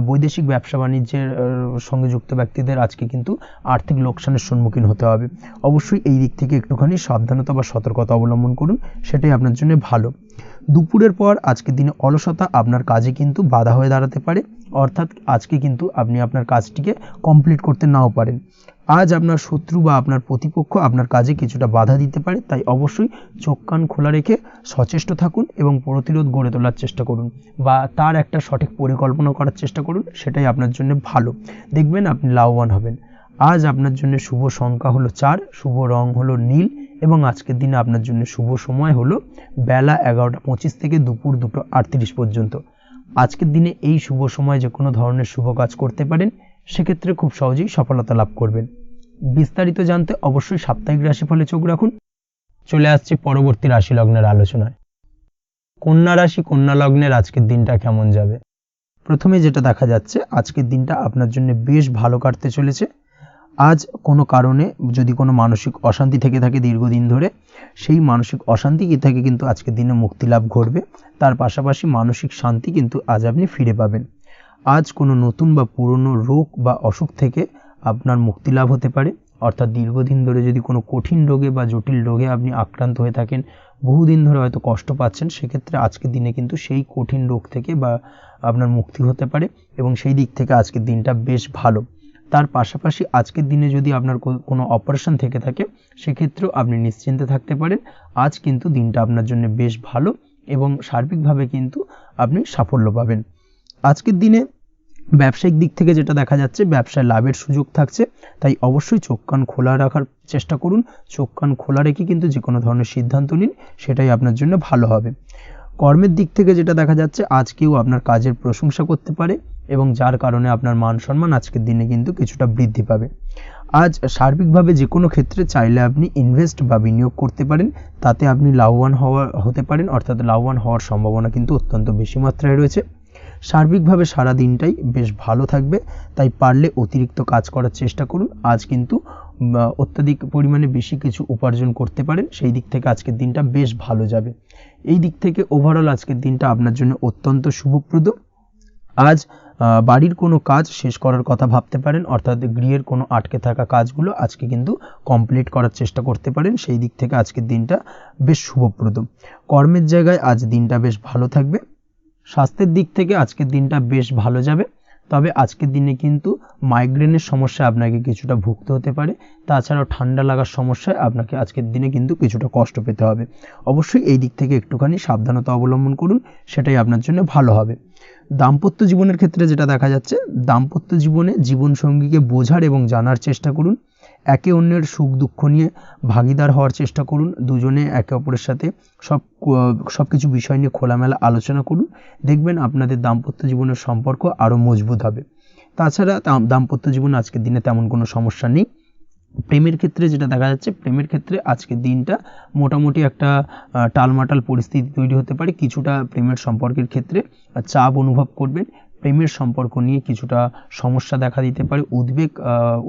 বৈদেশিক ব্যবসা বাণিজ্যের সঙ্গে যুক্ত ব্যক্তিদের আজকে কিন্তু আর্থিক লোকসানের সম্মুখীন হতে হবে। অবশ্যই এই দিক থেকে একটুখানি সাবধানতা বা সতর্কতা অবলম্বন করুন, সেটাই আপনার জন্য ভালো। দুপুরের পর আজকের দিনে অলসতা আপনার কাজে কিন্তু বাধা হয়ে দাঁড়াতে পারে, অর্থাৎ আজকে কিন্তু আপনি আপনার কাজটিকে কমপ্লিট করতে নাও পারেন। আজ আপনার শত্রু বা আপনার প্রতিপক্ষ আপনার কাজে কিছুটা বাধা দিতে পারে, তাই অবশ্যই চোখ কান খোলা রেখে সচেষ্ট থাকুন এবং প্রতিরোধ গড়ে তোলার চেষ্টা করুন বা তার একটা সঠিক পরিকল্পনা করার চেষ্টা করুন, সেটাই আপনার জন্য ভালো। দেখবেন আপনি লাভবান হবেন। আজ আপনার জন্য শুভ সংখ্যা হলো 4, শুভ রং হলো নীল, এবং আজকের দিনে আপনার জন্য শুভ সময় হলো বেলা 11:25 থেকে দুপুর 2:38 পর্যন্ত। আজকের দিনে এই শুভ সময় যে কোনো ধরনের শুভ কাজ করতে পারেন, সেক্ষেত্রে খুব সহজেই সফলতা লাভ করবেন। বিস্তারিত জানতে অবশ্যই সাপ্তাহিক রাশিফলে চোখ রাখুন। চলে আসছে পরবর্তী রাশি লগ্নের আলোচনায়। কন্যা রাশি, কন্যা লগ্নের আজকের দিনটা কেমন যাবে? প্রথমে যেটা দেখা যাচ্ছে, আজকের দিনটা আপনার জন্য বেশ ভালো কাটতে চলেছে। আজ কোনো কারণে যদি কোনো মানসিক অশান্তি থেকে থাকে দীর্ঘদিন ধরে, সেই মানসিক অশান্তি থেকে কিন্তু আজকের দিনে মুক্তি লাভ ঘটবে। তার পাশাপাশি মানসিক শান্তি কিন্তু আজ আপনি ফিরে পাবেন। আজ কোনো নতুন বা পুরনো রোগ বা অসুখ থেকে আপনার মুক্তি লাভ হতে পারে, অর্থাৎ দীর্ঘদিন ধরে যদি কোনো কঠিন রোগে বা জটিল রোগে আপনি আক্রান্ত হয়ে থাকেন, বহুদিন ধরে হয়তো কষ্ট পাচ্ছেন, সেক্ষেত্রে আজকের দিনে কিন্তু সেই কঠিন রোগ থেকে বা আপনার মুক্তি হতে পারে, এবং সেই দিক থেকে আজকের দিনটা বেশ ভালো। তার পাশাপাশি আজকের দিনে যদি আপনার কোনো অপারেশন থেকে থাকে, সেক্ষেত্রেও আপনি নিশ্চিন্তে থাকতে পারেন। আজ কিন্তু দিনটা আপনার জন্য বেশ ভালো এবং সার্বিকভাবে কিন্তু আপনি সাফল্য পাবেন। আজকের দিনে ব্যবসায়িক দিক থেকে যেটা দেখা যাচ্ছে, ব্যবসায় লাভের সুযোগ থাকছে, তাই অবশ্যই চোখ কান খোলা রাখার চেষ্টা করুন। চোখ কান খোলা রেখে কিন্তু যে কোনো ধরনের সিদ্ধান্ত নিন, সেটাই আপনার জন্য ভালো হবে। কর্মের দিক থেকে যেটা দেখা যাচ্ছে, আজ কেউ আপনার কাজের প্রশংসা করতে পারে এবং যার কারণে আপনার মান সম্মান আজকের দিনে কিন্তু কিছুটা বৃদ্ধি পাবে। আজ সার্বিকভাবে যে কোনো ক্ষেত্রে চাইলে আপনি ইনভেস্ট বা বিনিয়োগ করতে পারেন, তাতে আপনি লাভবান হতে পারেন, অর্থাৎ লাভবান হওয়ার সম্ভাবনা কিন্তু অত্যন্ত বেশি মাত্রায় রয়েছে। সার্বিকভাবে সারা দিনটাই বেশ ভালো থাকবে, তাই পারলে অতিরিক্ত কাজ করার চেষ্টা করুন। আজ কিন্তু অত্যাধিক পরিমাণে বেশি কিছু উপার্জন করতে পারেন, সেই দিক থেকে আজকের দিনটা বেশ ভালো যাবে। এই দিক থেকে ওভারঅল আজকের দিনটা আপনার জন্য অত্যন্ত শুভপ্রদ। আজ বাড়ির কোনো কাজ শেষ করার কথা ভাবতে পারেন, অর্থাৎ গৃহের কোনো আটকে থাকা কাজগুলো আজকে কিন্তু কমপ্লিট করার চেষ্টা করতে পারেন, সেই দিক থেকে আজকের দিনটা বেশ শুভপ্রদ। কর্মের জায়গায় আজ দিনটা বেশ ভালো থাকবে। স্বাস্থ্যের দিক থেকে আজকের দিনটা বেশ ভালো যাবে। তবে আজকের দিনে কিন্তু মাইগ্রেনের সমস্যা আপনাকে কিছুটা ভুগতে হতে পারে। তাছাড়াও ঠান্ডা লাগার সমস্যায় আপনাকে আজকের দিনে কিন্তু কিছুটা কষ্ট পেতে হবে। অবশ্যই এই দিক থেকে একটুখানি সাবধানতা অবলম্বন করুন, সেটাই আপনার জন্য ভালো হবে। দাম্পত্য জীবনের ক্ষেত্রে যেটা দেখা যাচ্ছে, দাম্পত্য জীবনে জীবনসঙ্গীকে বোঝার এবং জানার চেষ্টা করুন। একে অন্যের সুখ দুঃখ নিয়ে ভাগীদার হওয়ার চেষ্টা করুন। দুজনে একে অপরের সাথে সব কিছু বিষয় নিয়ে খোলামেলা আলোচনা করুন। দেখবেন আপনাদের দাম্পত্য জীবনের সম্পর্ক আরও মজবুত হবে। তাছাড়া দাম্পত্য জীবনে আজকের দিনে তেমন কোনো সমস্যা নেই। প্রেমের ক্ষেত্রে যেটা দেখা যাচ্ছে, প্রেমের ক্ষেত্রে আজকের দিনটা মোটামুটি একটা টালমাটাল পরিস্থিতি তৈরি হতে পারে। কিছুটা প্রেমের সম্পর্কের ক্ষেত্রে চাপ অনুভব করবেন। প্রেমের সম্পর্ক নিয়ে কিছুটা সমস্যা দেখা দিতে পারে। উদ্বেগ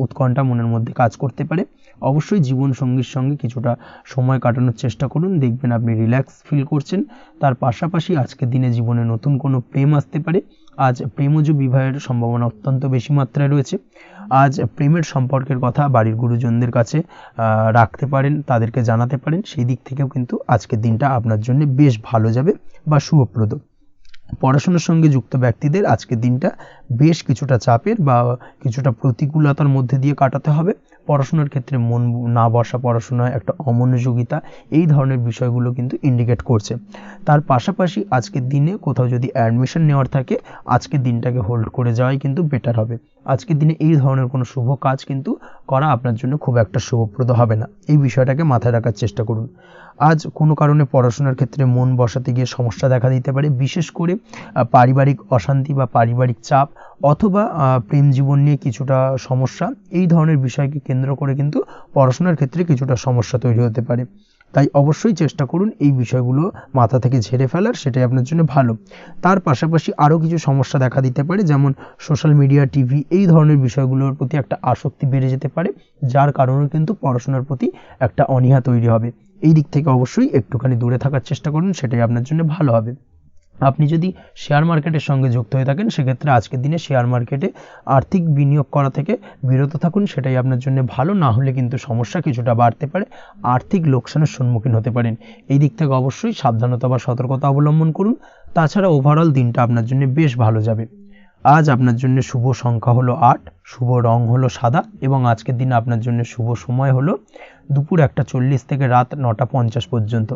উৎকণ্ঠা মনের মধ্যে কাজ করতে পারে। অবশ্যই জীবনসঙ্গীর সঙ্গে কিছুটা সময় কাটানোর চেষ্টা করুন, দেখবেন আপনি রিল্যাক্স ফিল করছেন। তার পাশাপাশি আজকের দিনে জীবনে নতুন কোনো প্রেম আসতে পারে। আজ প্রেমজ বিবাহের সম্ভাবনা অত্যন্ত বেশি মাত্রায় রয়েছে। আজ প্রেমের সম্পর্কের কথা বাড়ির গুরুজনদের কাছে রাখতে পারেন, তাদেরকে জানাতে পারেন। সেই দিক থেকেও কিন্তু আজকের দিনটা আপনার জন্য বেশ ভালো যাবে বা শুভপ্রদ। পড়াশোনার সঙ্গে যুক্ত ব্যক্তিদের আজকের দিনটা বেশ কিছুটা চাপের বা কিছুটা প্রতিকূলতার মধ্যে দিয়ে কাটাতে হবে। পড়াশোনার ক্ষেত্রে মন না বসা, পড়াশোনায় একটা অমনোযোগিতা, এই ধরনের বিষয়গুলো কিন্তু ইন্ডিকেট করছে। তার পাশাপাশি আজকের দিনে কোথাও যদি অ্যাডমিশন নেওয়ার থাকে, আজকের দিনটাকে হোল্ড করে যাওয়াই কিন্তু বেটার হবে। আজকের দিনে এই ধরনের কোনো শুভ কাজ কিন্তু করা আপনার জন্য খুব একটা শুভপ্রদ হবে না। এই বিষয়টাকে মাথায় রাখার চেষ্টা করুন। আজ কোনো কারণে পড়াশোনার ক্ষেত্রে মন বসাতে গিয়ে সমস্যা দেখা দিতে পারে, বিশেষ করে পারিবারিক অশান্তি বা পারিবারিক চাপ অথবা প্রেম জীবন নিয়ে কিছুটা সমস্যা, এই ধরনের বিষয়কে কেন্দ্র করে কিন্তু পড়াশোনার ক্ষেত্রে কিছুটা সমস্যা তৈরি হতে পারে। তাই অবশ্যই চেষ্টা করুন এই বিষয়গুলো মাথা থেকে ঝেড়ে ফেলার, সেটাই আপনার জন্য ভালো। তার পাশাপাশি আরও কিছু সমস্যা দেখা দিতে পারে, যেমন সোশ্যাল মিডিয়া, টিভি, এই ধরনের বিষয়গুলোর প্রতি একটা আসক্তি বেড়ে যেতে পারে, যার কারণে কিন্তু পড়াশোনার প্রতি একটা অনীহা তৈরি হবে। এই দিক থেকে অবশ্যই একটুখানি দূরে থাকার চেষ্টা করুন, সেটাই আপনার জন্য ভালো হবে। আপনি যদি শেয়ার মার্কেটের সঙ্গে যুক্ত হয়ে থাকেন, সেক্ষেত্রে আজকের দিনে শেয়ার মার্কেটে আর্থিক বিনিয়োগ করা থেকে বিরত থাকুন, সেটাই আপনার জন্য ভালো। না হলে কিন্তু সমস্যা কিছুটা বাড়তে পারে, আর্থিক লোকসানের সম্মুখীন হতে পারেন। এই দিক থেকে অবশ্যই সাবধানতা বা সতর্কতা অবলম্বন করুন। তাছাড়া ওভারঅল দিনটা আপনার জন্য বেশ ভালো যাবে। আজ আপনার জন্য শুভ সংখ্যা হলো 8, শুভ রং হলো সাদা, এবং আজকের দিনে আপনার জন্য শুভ সময় হলো দুপুর 1:40 থেকে রাত 9:50 পর্যন্ত।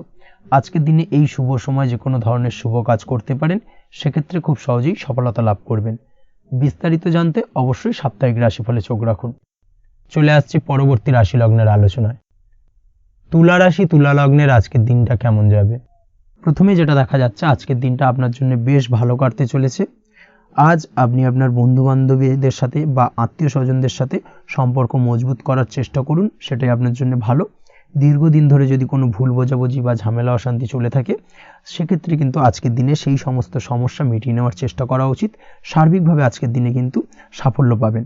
আজকের দিনে এই শুভ সময় যে কোনো ধরনের শুভ কাজ করতে পারেন, সেক্ষেত্রে খুব সহজেই সফলতা লাভ করবেন। বিস্তারিত জানতে অবশ্যই সাপ্তাহিক রাশিফলে চোখ রাখুন। চলে আসছি পরবর্তী রাশি লগ্নের আলোচনায়। তুলা রাশি, তুলা লগ্নের আজকের দিনটা কেমন যাবে? প্রথমে যেটা দেখা যাচ্ছে, আজকের দিনটা আপনার জন্য বেশ ভালো কাটতে চলেছে। আজ আপনি আপনার বন্ধু বান্ধবীদের সাথে বা আত্মীয় স্বজনদের সাথে সম্পর্ক মজবুত করার চেষ্টা করুন, সেটাই আপনার জন্য ভালো। দীর্ঘদিন ধরে যদি কোনো ভুল বোঝাবুঝি বা ঝামেলা অশান্তি চলে থাকে, সেক্ষেত্রে কিন্তু আজকের দিনে সেই সমস্ত সমস্যা মিটিয়ে নেওয়ার চেষ্টা করা উচিত। সার্বিকভাবে আজকের দিনে কিন্তু সাফল্য পাবেন।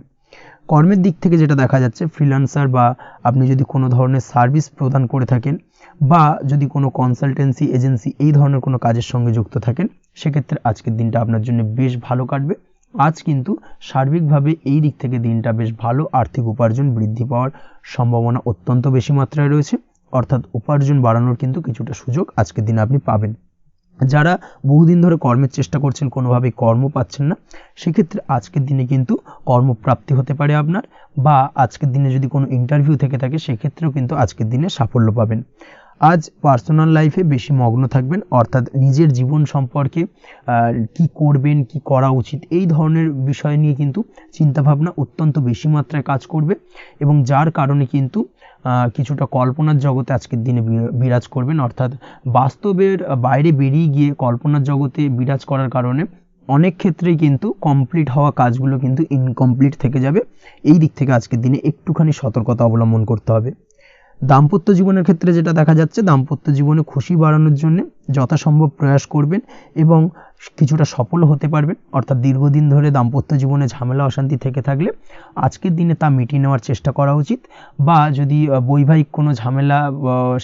কর্মের দিক থেকে যেটা দেখা যাচ্ছে, ফ্রিল্যান্সার বা আপনি যদি কোনো ধরনের সার্ভিস প্রদান করে থাকেন বা যদি কোনো কনসালটেন্সি এজেন্সি এই ধরনের কোনো কাজের সঙ্গে যুক্ত থাকেন, সেক্ষেত্রে আজকের দিনটা আপনার জন্য বেশ ভালো কাটবে। আজ কিন্তু সার্বিকভাবে এই দিক থেকে দিনটা বেশ ভালো। আর্থিক উপার্জন বৃদ্ধি পাওয়ার সম্ভাবনা অত্যন্ত বেশি মাত্রায় রয়েছে, অর্থাৎ উপার্জন বাড়ানোর কিন্তু কিছুটা সুযোগ আজকের দিনে আপনি পাবেন। যারা বহুদিন ধরে কর্মের চেষ্টা করছেন, কোনোভাবেই কর্ম পাচ্ছেন না, সেক্ষেত্রে আজকের দিনে কিন্তু কর্মপ্রাপ্তি হতে পারে আপনার, বা আজকের দিনে যদি কোনো ইন্টারভিউ থেকে থাকে, সেক্ষেত্রেও কিন্তু আজকের দিনে সাফল্য পাবেন। আজ পার্সোনাল লাইফে বেশি মগ্ন থাকবেন, অর্থাৎ নিজের জীবন সম্পর্কে কি করবেন, কি করা উচিত, এই ধরনের বিষয় নিয়ে কিন্তু চিন্তাভাবনা অত্যন্ত বেশি মাত্রায় কাজ করবে, এবং যার কারণে কিন্তু কিছুটা কল্পনার জগতে আজকের দিনে বিরাজ করবেন। অর্থাৎ বাস্তবের বাইরে বেরিয়ে গিয়ে কল্পনার জগতে বিরাজ করার কারণে অনেক ক্ষেত্রেই কিন্তু কমপ্লিট হওয়া কাজগুলো কিন্তু ইনকমপ্লিট থেকে যাবে। এই দিক থেকে আজকের দিনে একটুখানি সতর্কতা অবলম্বন করতে হবে। দাম্পত্য জীবনের ক্ষেত্রে যেটা দেখা যাচ্ছে, দাম্পত্য জীবনে খুশি বাড়ানোর জন্য যথাসম্ভব প্রয়াস করবেন এবং কিছুটা সফল হতে পারবেন। অর্থাৎ দীর্ঘদিন ধরে দাম্পত্য জীবনে ঝামেলা অশান্তি থেকে থাকলে আজকের দিনে তা মিটিয়ে নেওয়ার চেষ্টা করা উচিত, বা যদি বৈবাহিক কোনো ঝামেলা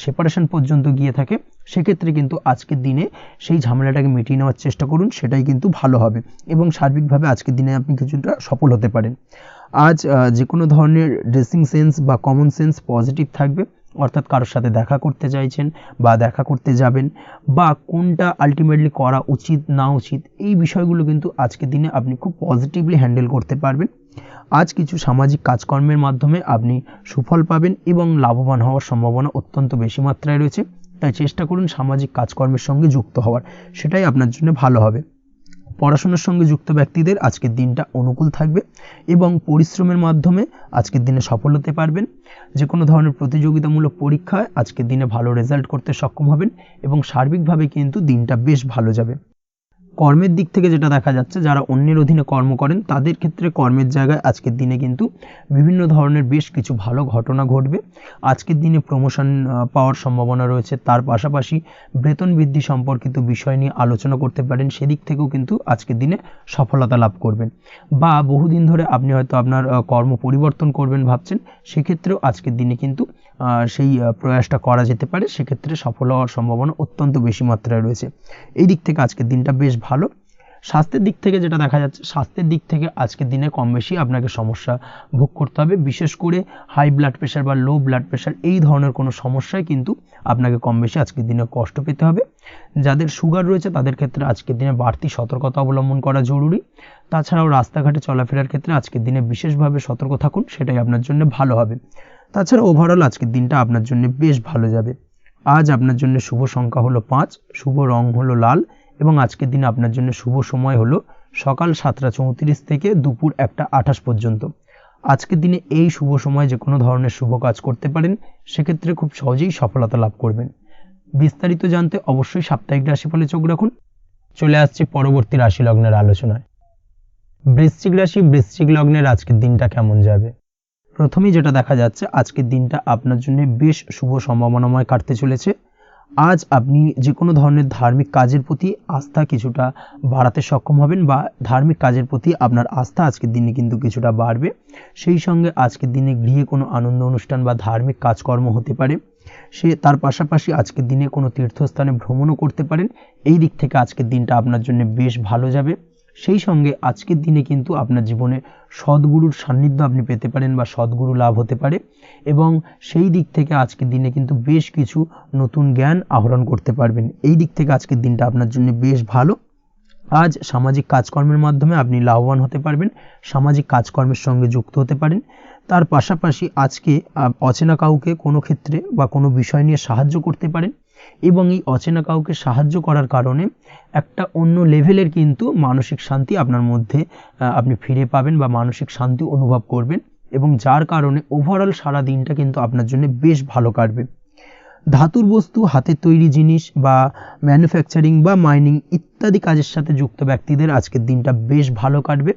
সেপারেশন পর্যন্ত গিয়ে থাকে, সেক্ষেত্রে কিন্তু আজকের দিনে সেই ঝামেলাটাকে মিটিয়ে নেওয়ার চেষ্টা করুন, সেটাই কিন্তু ভালো হবে, এবং সার্বিকভাবে আজকের দিনে আপনি কিছুটা সফল হতে পারেন। আজ যে কোনো ধরনের ড্রেসিং সেন্স বা কমন সেন্স পজিটিভ থাকবে, অর্থাৎ কারোর সাথে দেখা করতে চাইছেন বা দেখা করতে যাবেন, বা কোনটা আলটিমেটলি করা উচিত না উচিত, এই বিষয়গুলো কিন্তু আজকের দিনে আপনি খুব পজিটিভলি হ্যান্ডেল করতে পারবেন। আজ কিছু সামাজিক কাজকর্মের মাধ্যমে আপনি সুফল পাবেন এবং লাভবান হওয়ার সম্ভাবনা অত্যন্ত বেশি মাত্রায় রয়েছে। তাই চেষ্টা করুন সামাজিক কাজকর্মের সঙ্গে যুক্ত হওয়ার, সেটাই আপনার জন্য ভালো হবে। পড়াশোনার সঙ্গে যুক্ত ব্যক্তিদের আজকের দিনটা অনুকূল থাকবে এবং পরিশ্রমের মাধ্যমে আজকের দিনে সফল হতে পারবেন। যে কোনো ধরনের প্রতিযোগিতামূলক পরীক্ষায় আজকের দিনে ভালো রেজাল্ট করতে সক্ষম হবেন এবং সার্বিকভাবে কিন্তু দিনটা বেশ ভালো যাবে। কর্মের দিক থেকে যেটা দেখা যাচ্ছে, যারা অন্যের অধীনে কর্ম করেন তাদের ক্ষেত্রে কর্মের জায়গায় আজকের দিনে কিন্তু বিভিন্ন ধরনের বেশ কিছু ভালো ঘটনা ঘটবে। আজকের দিনে প্রমোশন পাওয়ার সম্ভাবনা রয়েছে। তার পাশাপাশি বেতন বৃদ্ধি সম্পর্কিত বিষয় নিয়ে আলোচনা করতে পারেন, সেদিক থেকেও কিন্তু আজকের দিনে সফলতা লাভ করবেন। বা বহুদিন ধরে আপনি হয়তো আপনার কর্ম পরিবর্তন করবেন ভাবছেন, সেক্ষেত্রেও আজকের দিনে কিন্তু সেই প্রয়াসটা করা যেতে পারে, সেক্ষেত্রে সফল হওয়ার সম্ভাবনা অত্যন্ত বেশি মাত্রায় রয়েছে। এই দিক থেকে আজকের দিনটা বেশ ভালো। স্বাস্থ্যের দিক থেকে যেটা দেখা যাচ্ছে, স্বাস্থ্যের দিক থেকে আজকের দিনে কম বেশি আপনাকে সমস্যা ভোগ করতে হবে। বিশেষ করে হাই ব্লাড প্রেশার বা লো ব্লাড প্রেশার, এই ধরনের কোনো সমস্যায় কিন্তু আপনাকে কম বেশি আজকের দিনে কষ্ট পেতে হবে। যাদের সুগার রয়েছে তাদের ক্ষেত্রে আজকের দিনে বাড়তি সতর্কতা অবলম্বন করা জরুরি। তাছাড়াও রাস্তাঘাটে চলাফেরার ক্ষেত্রে আজকের দিনে বিশেষভাবে সতর্ক থাকুন, সেটাই আপনার জন্য ভালো হবে। তাছাড়া ওভারঅল আজকের দিনটা আপনার জন্য বেশ ভালো যাবে। আজ আপনার জন্য শুভ সংখ্যা হলো 5, শুভ রং হলো লাল এবং আজকের দিনে আপনার জন্য শুভ সময় হলো সকাল 7:34 থেকে দুপুর 1:28 পর্যন্ত। আজকের দিনে এই শুভ সময় যে কোনো ধরনের শুভ কাজ করতে পারেন, সেক্ষেত্রে খুব সহজেই সফলতা লাভ করবেন। বিস্তারিত জানতে অবশ্যই সাপ্তাহিক রাশিফলে চোখ রাখুন। চলে আসছে পরবর্তী রাশি লগ্নের আলোচনায়। বৃশ্চিক রাশি, বৃশ্চিক লগ্নের আজকের দিনটা কেমন যাবে? প্রথমেই যেটা দেখা যাচ্ছে, আজকের দিনটা আপনার জন্য বেশ শুভ সম্ভাবনাময় কাটতে চলেছে। আজ আপনি যে কোনো ধরনের ধার্মিক কাজের প্রতি আস্থা কিছুটা বাড়াতে সক্ষম হবেন, বা ধার্মিক কাজের প্রতি আপনার আস্থা আজকের দিনে কিন্তু কিছুটা বাড়বে। সেই সঙ্গে আজকের দিনে গৃহে কোনো আনন্দ অনুষ্ঠান বা ধার্মিক কাজকর্ম হতে পারে। তার পাশাপাশি আজকের দিনে কোনো তীর্থস্থানে ভ্রমণও করতে পারেন। এই দিক থেকে আজকের দিনটা আপনার জন্য বেশ ভালো যাবে। সেই সঙ্গে আজকের দিনে কিন্তু আপনার জীবনে সদ্গুরুর সান্নিধ্য আপনি পেতে পারেন বা সদ্গুরু লাভ হতে পারে, এবং সেই দিক থেকে আজকের দিনে কিন্তু বেশ কিছু নতুন জ্ঞান আহরণ করতে পারবেন। এই দিক থেকে আজকের দিনটা আপনার জন্য বেশ ভালো। আজ সামাজিক কাজকর্মের মাধ্যমে আপনি লাভবান হতে পারবেন, সামাজিক কাজকর্মের সঙ্গে যুক্ত হতে পারেন। তার পাশাপাশি আজকে অচেনা কাউকে কোনো ক্ষেত্রে বা কোনো বিষয় নিয়ে সাহায্য করতে পারেন, এবং এই অচেনা কাউকে সাহায্য করার কারণে একটা অন্য লেভেলের কিন্তু মানসিক শান্তি আপনার মধ্যে আপনি ফিরে পাবেন বা মানসিক শান্তি অনুভব করবেন, এবং যার কারণে ওভারঅল সারা দিনটা কিন্তু আপনার জন্য বেশ ভালো কাটবে। ধাতুর বস্তু, হাতের তৈরি জিনিস বা ম্যানুফ্যাকচারিং বা মাইনিং ইত্যাদি কাজের সাথে যুক্ত ব্যক্তিদের আজকের দিনটা বেশ ভালো কাটবে।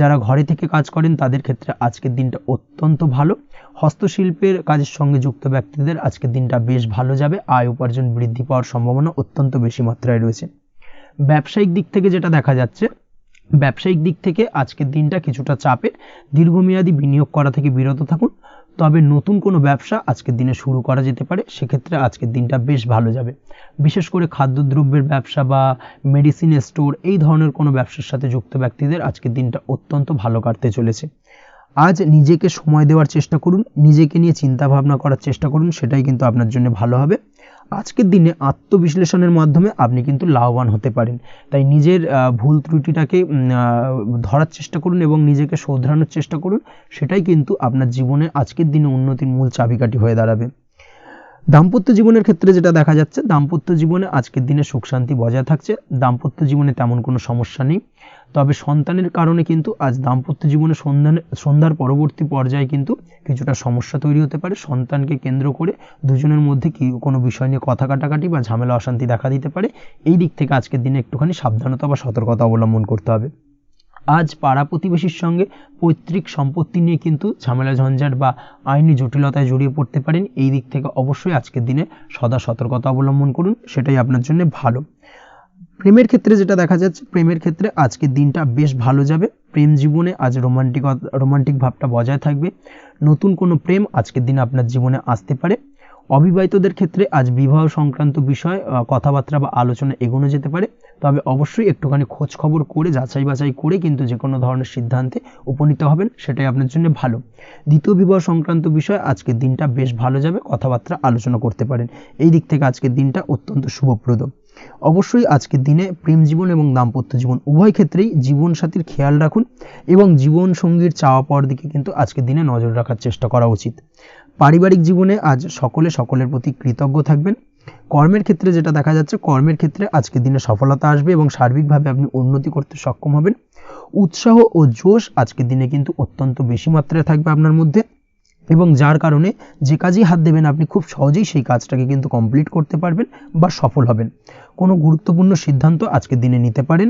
যারা ঘরে থেকে কাজ করেন তাদের ক্ষেত্রে আজকের দিনটা অত্যন্ত ভালো। হস্তশিল্পের কাজের সঙ্গে যুক্ত ব্যক্তিদের আজকের দিনটা বেশ ভালো যাবে। আয় উপার্জন বৃদ্ধি পাওয়ার সম্ভাবনা অত্যন্ত বেশি মাত্রায় রয়েছে। ব্যবসায়িক দিক থেকে যেটা দেখা যাচ্ছে, ব্যবসায়িক দিক থেকে আজকের দিনটা কিছুটা চাপের। দীর্ঘমেয়াদী বিনিয়োগ করা থেকে বিরত থাকুন, তবে নতুন কোনো ব্যবসা আজকের দিনে শুরু করা যেতে পারে, সেক্ষেত্রে আজকের দিনটা বেশ ভালো যাবে। বিশেষ করে খাদ্যদ্রব্যের ব্যবসা বা মেডিসিন স্টোর, এই ধরনের কোনো ব্যবসার সাথে যুক্ত ব্যক্তিদের আজকের দিনটা অত্যন্ত ভালো কাটতে চলেছে। আজ নিজেকে সময় দেওয়ার চেষ্টা করুন, নিজেকে নিয়ে চিন্তা ভাবনা করার চেষ্টা করুন, সেটাই কিন্তু আপনার জন্য ভালো হবে। আজকের দিনে আত্মবিশ্লেষণের মাধ্যমে আপনি কিন্তু লাভবান হতে পারেন। তাই নিজের ভুল ত্রুটিটাকে ধরার চেষ্টা করুন এবং নিজেকে শোধরানোর চেষ্টা করুন, সেটাই কিন্তু আপনার জীবনে আজকের দিনে উন্নতির মূল চাবিকাঠি হয়ে দাঁড়াবে। দাম্পত্য জীবনের ক্ষেত্রে যেটা দেখা যাচ্ছে, দাম্পত্য জীবনে আজকের দিনে সুখ শান্তি বজায় থাকছে। দাম্পত্য জীবনে তেমন কোনো সমস্যা নেই, তবে সন্তানের কারণে কিন্তু আজ দাম্পত্য জীবনে সন্ধ্যার পরবর্তী পর্যায়ে কিন্তু কিছুটা সমস্যা তৈরি হতে পারে। সন্তানকে কেন্দ্র করে দুজনের মধ্যে কোনো বিষয় নিয়ে কথা কাটাকাটি বা ঝামেলা অশান্তি দেখা দিতে পারে। এই দিক থেকে আজকের দিনে একটুখানি সাবধানতা বা সতর্কতা অবলম্বন করতে হবে। আজ পাড়া প্রতিবেশীর সঙ্গে পৈতৃক সম্পত্তি নিয়ে কিন্তু ঝামেলা ঝঞ্ঝাট বা আইনি জটিলতায় জড়িয়ে পড়তে পারেন। এই দিক থেকে অবশ্যই আজকের দিনে সদা সতর্কতা অবলম্বন করুন, সেটাই আপনার জন্য ভালো। প্রেমের ক্ষেত্রে যেটা দেখা যাচ্ছে, প্রেমের ক্ষেত্রে আজকের দিনটা বেশ ভালো যাবে। প্রেম জীবনে আজ রোমান্টিক ভাবটা বজায় থাকবে। নতুন কোনো প্রেম আজকের দিনে আপনার জীবনে আসতে পারে। অবিবাহিতদের ক্ষেত্রে আজ বিবাহ সংক্রান্ত বিষয় কথাবার্তা বা আলোচনা এগোনো যেতে পারে, তবে অবশ্যই একটুখানি খোঁজ খবর করে যাচাই বাছাই করে কিন্তু যে কোনো ধরনের সিদ্ধান্তে উপনীত হবেন, সেটাই আপনার জন্য ভালো। দ্বিতীয় বিবাহ সংক্রান্ত বিষয় আজকের দিনটা বেশ ভালো যাবে, কথাবার্তা আলোচনা করতে পারেন। এই দিক থেকে আজকের দিনটা অত্যন্ত শুভপ্রদ। অবশ্যই আজকের দিনে প্রেম জীবন এবং দাম্পত্য জীবন উভয় ক্ষেত্রেই জীবনসাথীর খেয়াল রাখুন এবং জীবন সঙ্গীর চাওয়া পাওয়ার দিকে কিন্তু আজকের দিনে নজর রাখার চেষ্টা করা উচিত। পারিবারিক জীবনে আজ সকলের প্রতি কৃতজ্ঞ থাকবেন। কর্মের ক্ষেত্রে যেটা দেখা যাচ্ছে, কর্মের ক্ষেত্রে আজকের দিনে সফলতা আসবে এবং সার্বিকভাবে আপনি উন্নতি করতে সক্ষম হবেন। উৎসাহ ও জোশ আজকের দিনে কিন্তু অত্যন্ত বেশি মাত্রায় থাকবে আপনার মধ্যে, এবং যার কারণে যে কাজেই হাত দেবেন আপনি খুব সহজেই সেই কাজটাকে কিন্তু কমপ্লিট করতে পারবেন বা সফল হবেন। কোনো গুরুত্বপূর্ণ সিদ্ধান্ত আজকের দিনে নিতে পারেন।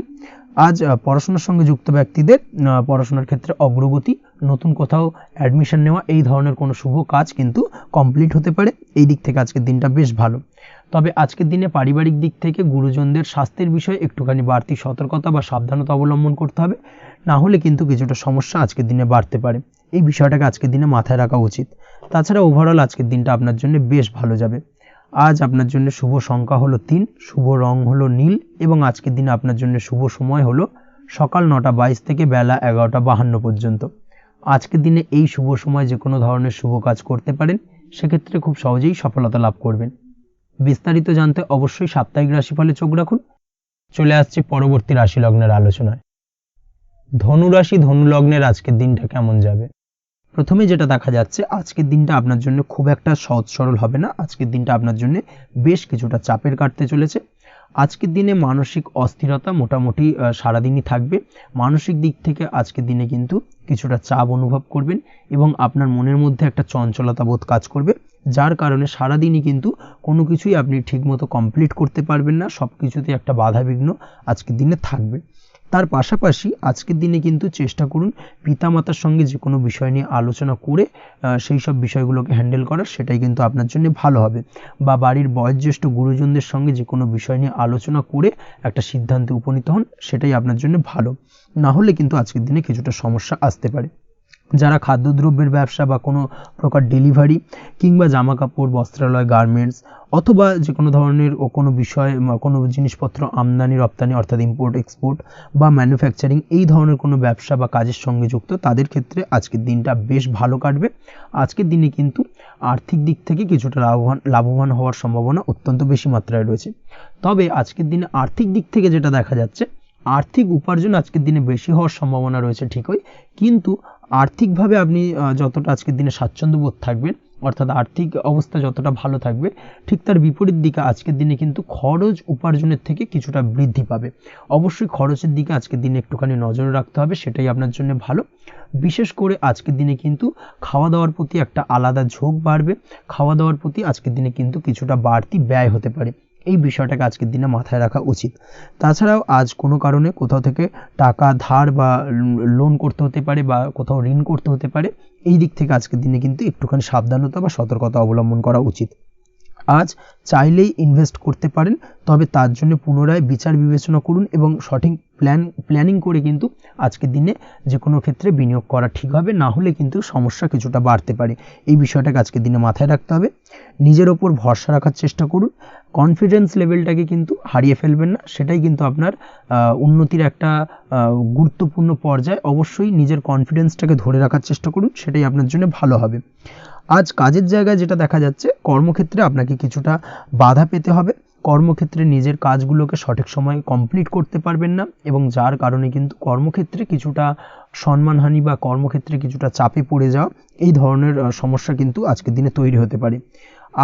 আজ পড়াশোনার সঙ্গে যুক্ত ব্যক্তিদের পড়াশোনার ক্ষেত্রে অগ্রগতি, নতুন কোথাও অ্যাডমিশন নেওয়া, এই ধরনের কোনো শুভ কাজ কিন্তু কমপ্লিট হতে পারে। এই দিক থেকে আজকের দিনটা বেশ ভালো। তবে আজকের দিনে পারিবারিক দিক থেকে গুরুজনদের স্বাস্থ্যের বিষয়ে একটুখানি বাড়তি সতর্কতা বা সাবধানতা অবলম্বন করতে হবে, না হলে কিন্তু কিছুটা সমস্যা আজকের দিনে বাড়তে পারে। এই বিষয়টাকে আজকের দিনে মাথায় রাখা উচিত। তাছাড়া ওভারঅল আজকের দিনটা আপনার জন্য বেশ ভালো যাবে। আজ আপনার জন্য শুভ সংখ্যা হলো 3, শুভ রং হলো নীল, এবং আজকের দিনে আপনার জন্য শুভ সময় হলো সকাল 9:22 থেকে বেলা 11:52 পর্যন্ত। আজকের দিনে এই শুভ সময় যে কোনো ধরনের শুভ কাজ করতে পারেন, সেক্ষেত্রে খুব সহজেই সফলতা লাভ করবেন। বিস্তারিত জানতে অবশ্যই সাপ্তাহিক রাশিফলে চোখ রাখুন। চলে আসছে পরবর্তী রাশি লগ্নের আলোচনায়। ধনুরাশি ধনু লগ্নের আজকের দিনটা কেমন যাবে? প্রথমে যেটা দেখা যাচ্ছে, আজকের দিনটা আপনার জন্য খুব একটা সহজ সরল হবে না। আজকের দিনটা আপনার জন্য বেশ কিছুটা চাপের কাটতে চলেছে। আজকের দিনে মানসিক অস্থিরতা মোটামুটি সারাদিনই থাকবে। মানসিক দিক থেকে আজকের দিনে কিন্তু কিছুটা চাপ অনুভব করবেন এবং আপনার মনের মধ্যে একটা চঞ্চলতা বোধ কাজ করবে, যার কারণে সারাদিনই কিন্তু কোনো কিছুই আপনি ঠিকমতো কমপ্লিট করতে পারবেন না। সব কিছুতে একটা বাধাবিঘ্ন আজকের দিনে থাকবে। তার পাশাপাশি আজকের দিনে কিন্তু চেষ্টা করুন পিতামাতার সঙ্গে যে কোনো বিষয় নিয়ে আলোচনা করে সেই সব বিষয়গুলোকে হ্যান্ডেল করার, সেটাই কিন্তু আপনার জন্য ভালো হবে। বা বাড়ির বয়োজ্যেষ্ঠ গুরুজনদের সঙ্গে যে কোনো বিষয় নিয়ে আলোচনা করে একটা সিদ্ধান্তে উপনীত হন, সেটাই আপনার জন্য ভালো। না হলে কিন্তু আজকের দিনে কিছুটা সমস্যা আসতে পারে। যারা খাদ্যদ্রব্যের ব্যবসা বা কোনো প্রকার ডেলিভারি কিংবা জামা কাপড়, বস্ত্রালয়, গার্মেন্টস অথবা যে কোনো ধরনের কোনো বিষয়, কোনো জিনিসপত্র আমদানি রপ্তানি অর্থাৎ ইম্পোর্ট এক্সপোর্ট বা ম্যানুফ্যাকচারিং, এই ধরনের কোনো ব্যবসা বা কাজের সঙ্গে যুক্ত, তাদের ক্ষেত্রে আজকের দিনটা বেশ ভালো কাটবে। আজকের দিনে কিন্তু আর্থিক দিক থেকে কিছুটা লাভবান হওয়ার সম্ভাবনা অত্যন্ত বেশি মাত্রায় রয়েছে। তবে আজকের দিনে আর্থিক দিক থেকে যেটা দেখা যাচ্ছে, আর্থিক উপার্জন আজকের দিনে বেশি হওয়ার সম্ভাবনা রয়েছে ঠিকই, কিন্তু আর্থিকভাবে আপনি যতটা আজকের দিনে স্বাচ্ছন্দ্য বোধ থাকবেন, অর্থাৎ আর্থিক অবস্থা যতটা ভালো থাকবে, ঠিক তার বিপরীত দিকে আজকের দিনে কিন্তু খরচ উপার্জনের থেকে কিছুটা বৃদ্ধি পাবে। অবশ্যই খরচের দিকে আজকের দিনে একটুখানি নজর রাখতে হবে, সেটাই আপনার জন্য ভালো। বিশেষ করে আজকের দিনে কিন্তু খাওয়া দাওয়ার প্রতি একটা আলাদা ঝোঁক বাড়বে। খাওয়া দাওয়ার প্রতি আজকের দিনে কিন্তু কিছুটা বাড়তি ব্যয় হতে পারে। এই বিষয়টাকে আজকের দিনে মাথায় রাখা উচিত। তাছাড়াও আজ কোনো কারণে কোথাও থেকে টাকা ধার বা লোন করতে হতে পারে বা কোথাও ঋণ করতে হতে পারে। এই দিক থেকে আজকের দিনে কিন্তু একটুখানি সাবধানতা বা সতর্কতা অবলম্বন করা উচিত। আজ চাইলেই ইনভেস্ট করতে পারেন, তবে তার জন্য পুনরায় বিচার বিবেচনা করুন এবং সঠিক প্ল্যানিং করে কিন্তু আজকের দিনে যে কোনো ক্ষেত্রে বিনিয়োগ করা ঠিক হবে, না হলে কিন্তু সমস্যা কিছুটা বাড়তে পারে। এই বিষয়টাকে আজকের দিনে মাথায় রাখতে হবে। নিজের ওপর ভরসা রাখার চেষ্টা করুন, কনফিডেন্স লেভেলটাকে কিন্তু হারিয়ে ফেলবেন না, সেটাই কিন্তু আপনার উন্নতির একটা গুরুত্বপূর্ণ পর্যায়। অবশ্যই নিজের কনফিডেন্সটাকে ধরে রাখার চেষ্টা করুন, সেটাই আপনার জন্য ভালো হবে। আজ কাজের জায়গায় যেটা দেখা যাচ্ছে, কর্মক্ষেত্রে আপনাকে কিছুটা বাধা পেতে হবে। কর্মক্ষেত্রে নিজের কাজগুলোকে সঠিক সময়ে কমপ্লিট করতে পারবেন না, এবং যার কারণে কিন্তু কর্মক্ষেত্রে কিছুটা সম্মানহানি বা কর্মক্ষেত্রে কিছুটা চাপে পড়ে যাওয়া, এই ধরনের সমস্যা কিন্তু আজকের দিনে তৈরি হতে পারে।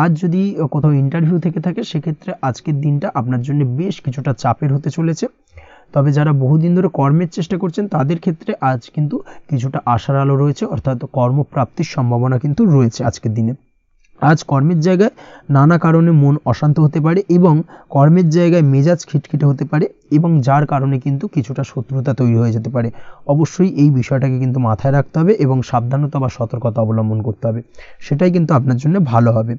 আজ যদি কোথাও ইন্টারভিউ থেকে থাকে, সেক্ষেত্রে আজকের দিনটা আপনার জন্য বেশ কিছুটা চাপের হতে চলেছে। তবে যারা বহুদিন ধরে কর্মের চেষ্টা করছেন, তাদের ক্ষেত্রে আজ কিন্তু কিছুটা আশার আলো রয়েছে, অর্থাৎ কর্মপ্রাপ্তির সম্ভাবনা কিন্তু রয়েছে আজকের দিনে। আজ কর্মের জায়গায় নানা কারণে মন অশান্ত হতে পারে এবং কর্মের জায়গায় মেজাজ খিটখিটে হতে পারে, এবং যার কারণে কিন্তু কিছুটা শত্রুতা তৈরি হয়ে যেতে পারে। অবশ্যই এই বিষয়টাকে কিন্তু মাথায় রাখতে হবে এবং সাবধানতা বা সতর্কতা অবলম্বন করতে হবে, সেটাই কিন্তু আপনার জন্য ভালো হবে।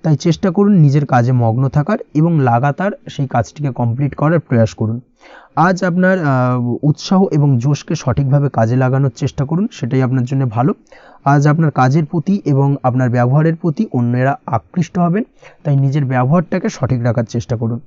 তাই চেষ্টা করুন নিজের কাজে মগ্ন থাকার এবং লাগাতার সেই কাজটিকে কমপ্লিট করার প্রয়াস করুন। আজ আপনার উৎসাহ এবং জোশকে সঠিকভাবে কাজে লাগানোর চেষ্টা করুন, সেটাই আপনার জন্য ভালো। আজ আপনার কাজের প্রতি এবং আপনার ব্যবহারের প্রতি অন্যেরা আকৃষ্ট হবেন, তাই নিজের ব্যবহারটাকে সঠিক রাখার চেষ্টা করুন।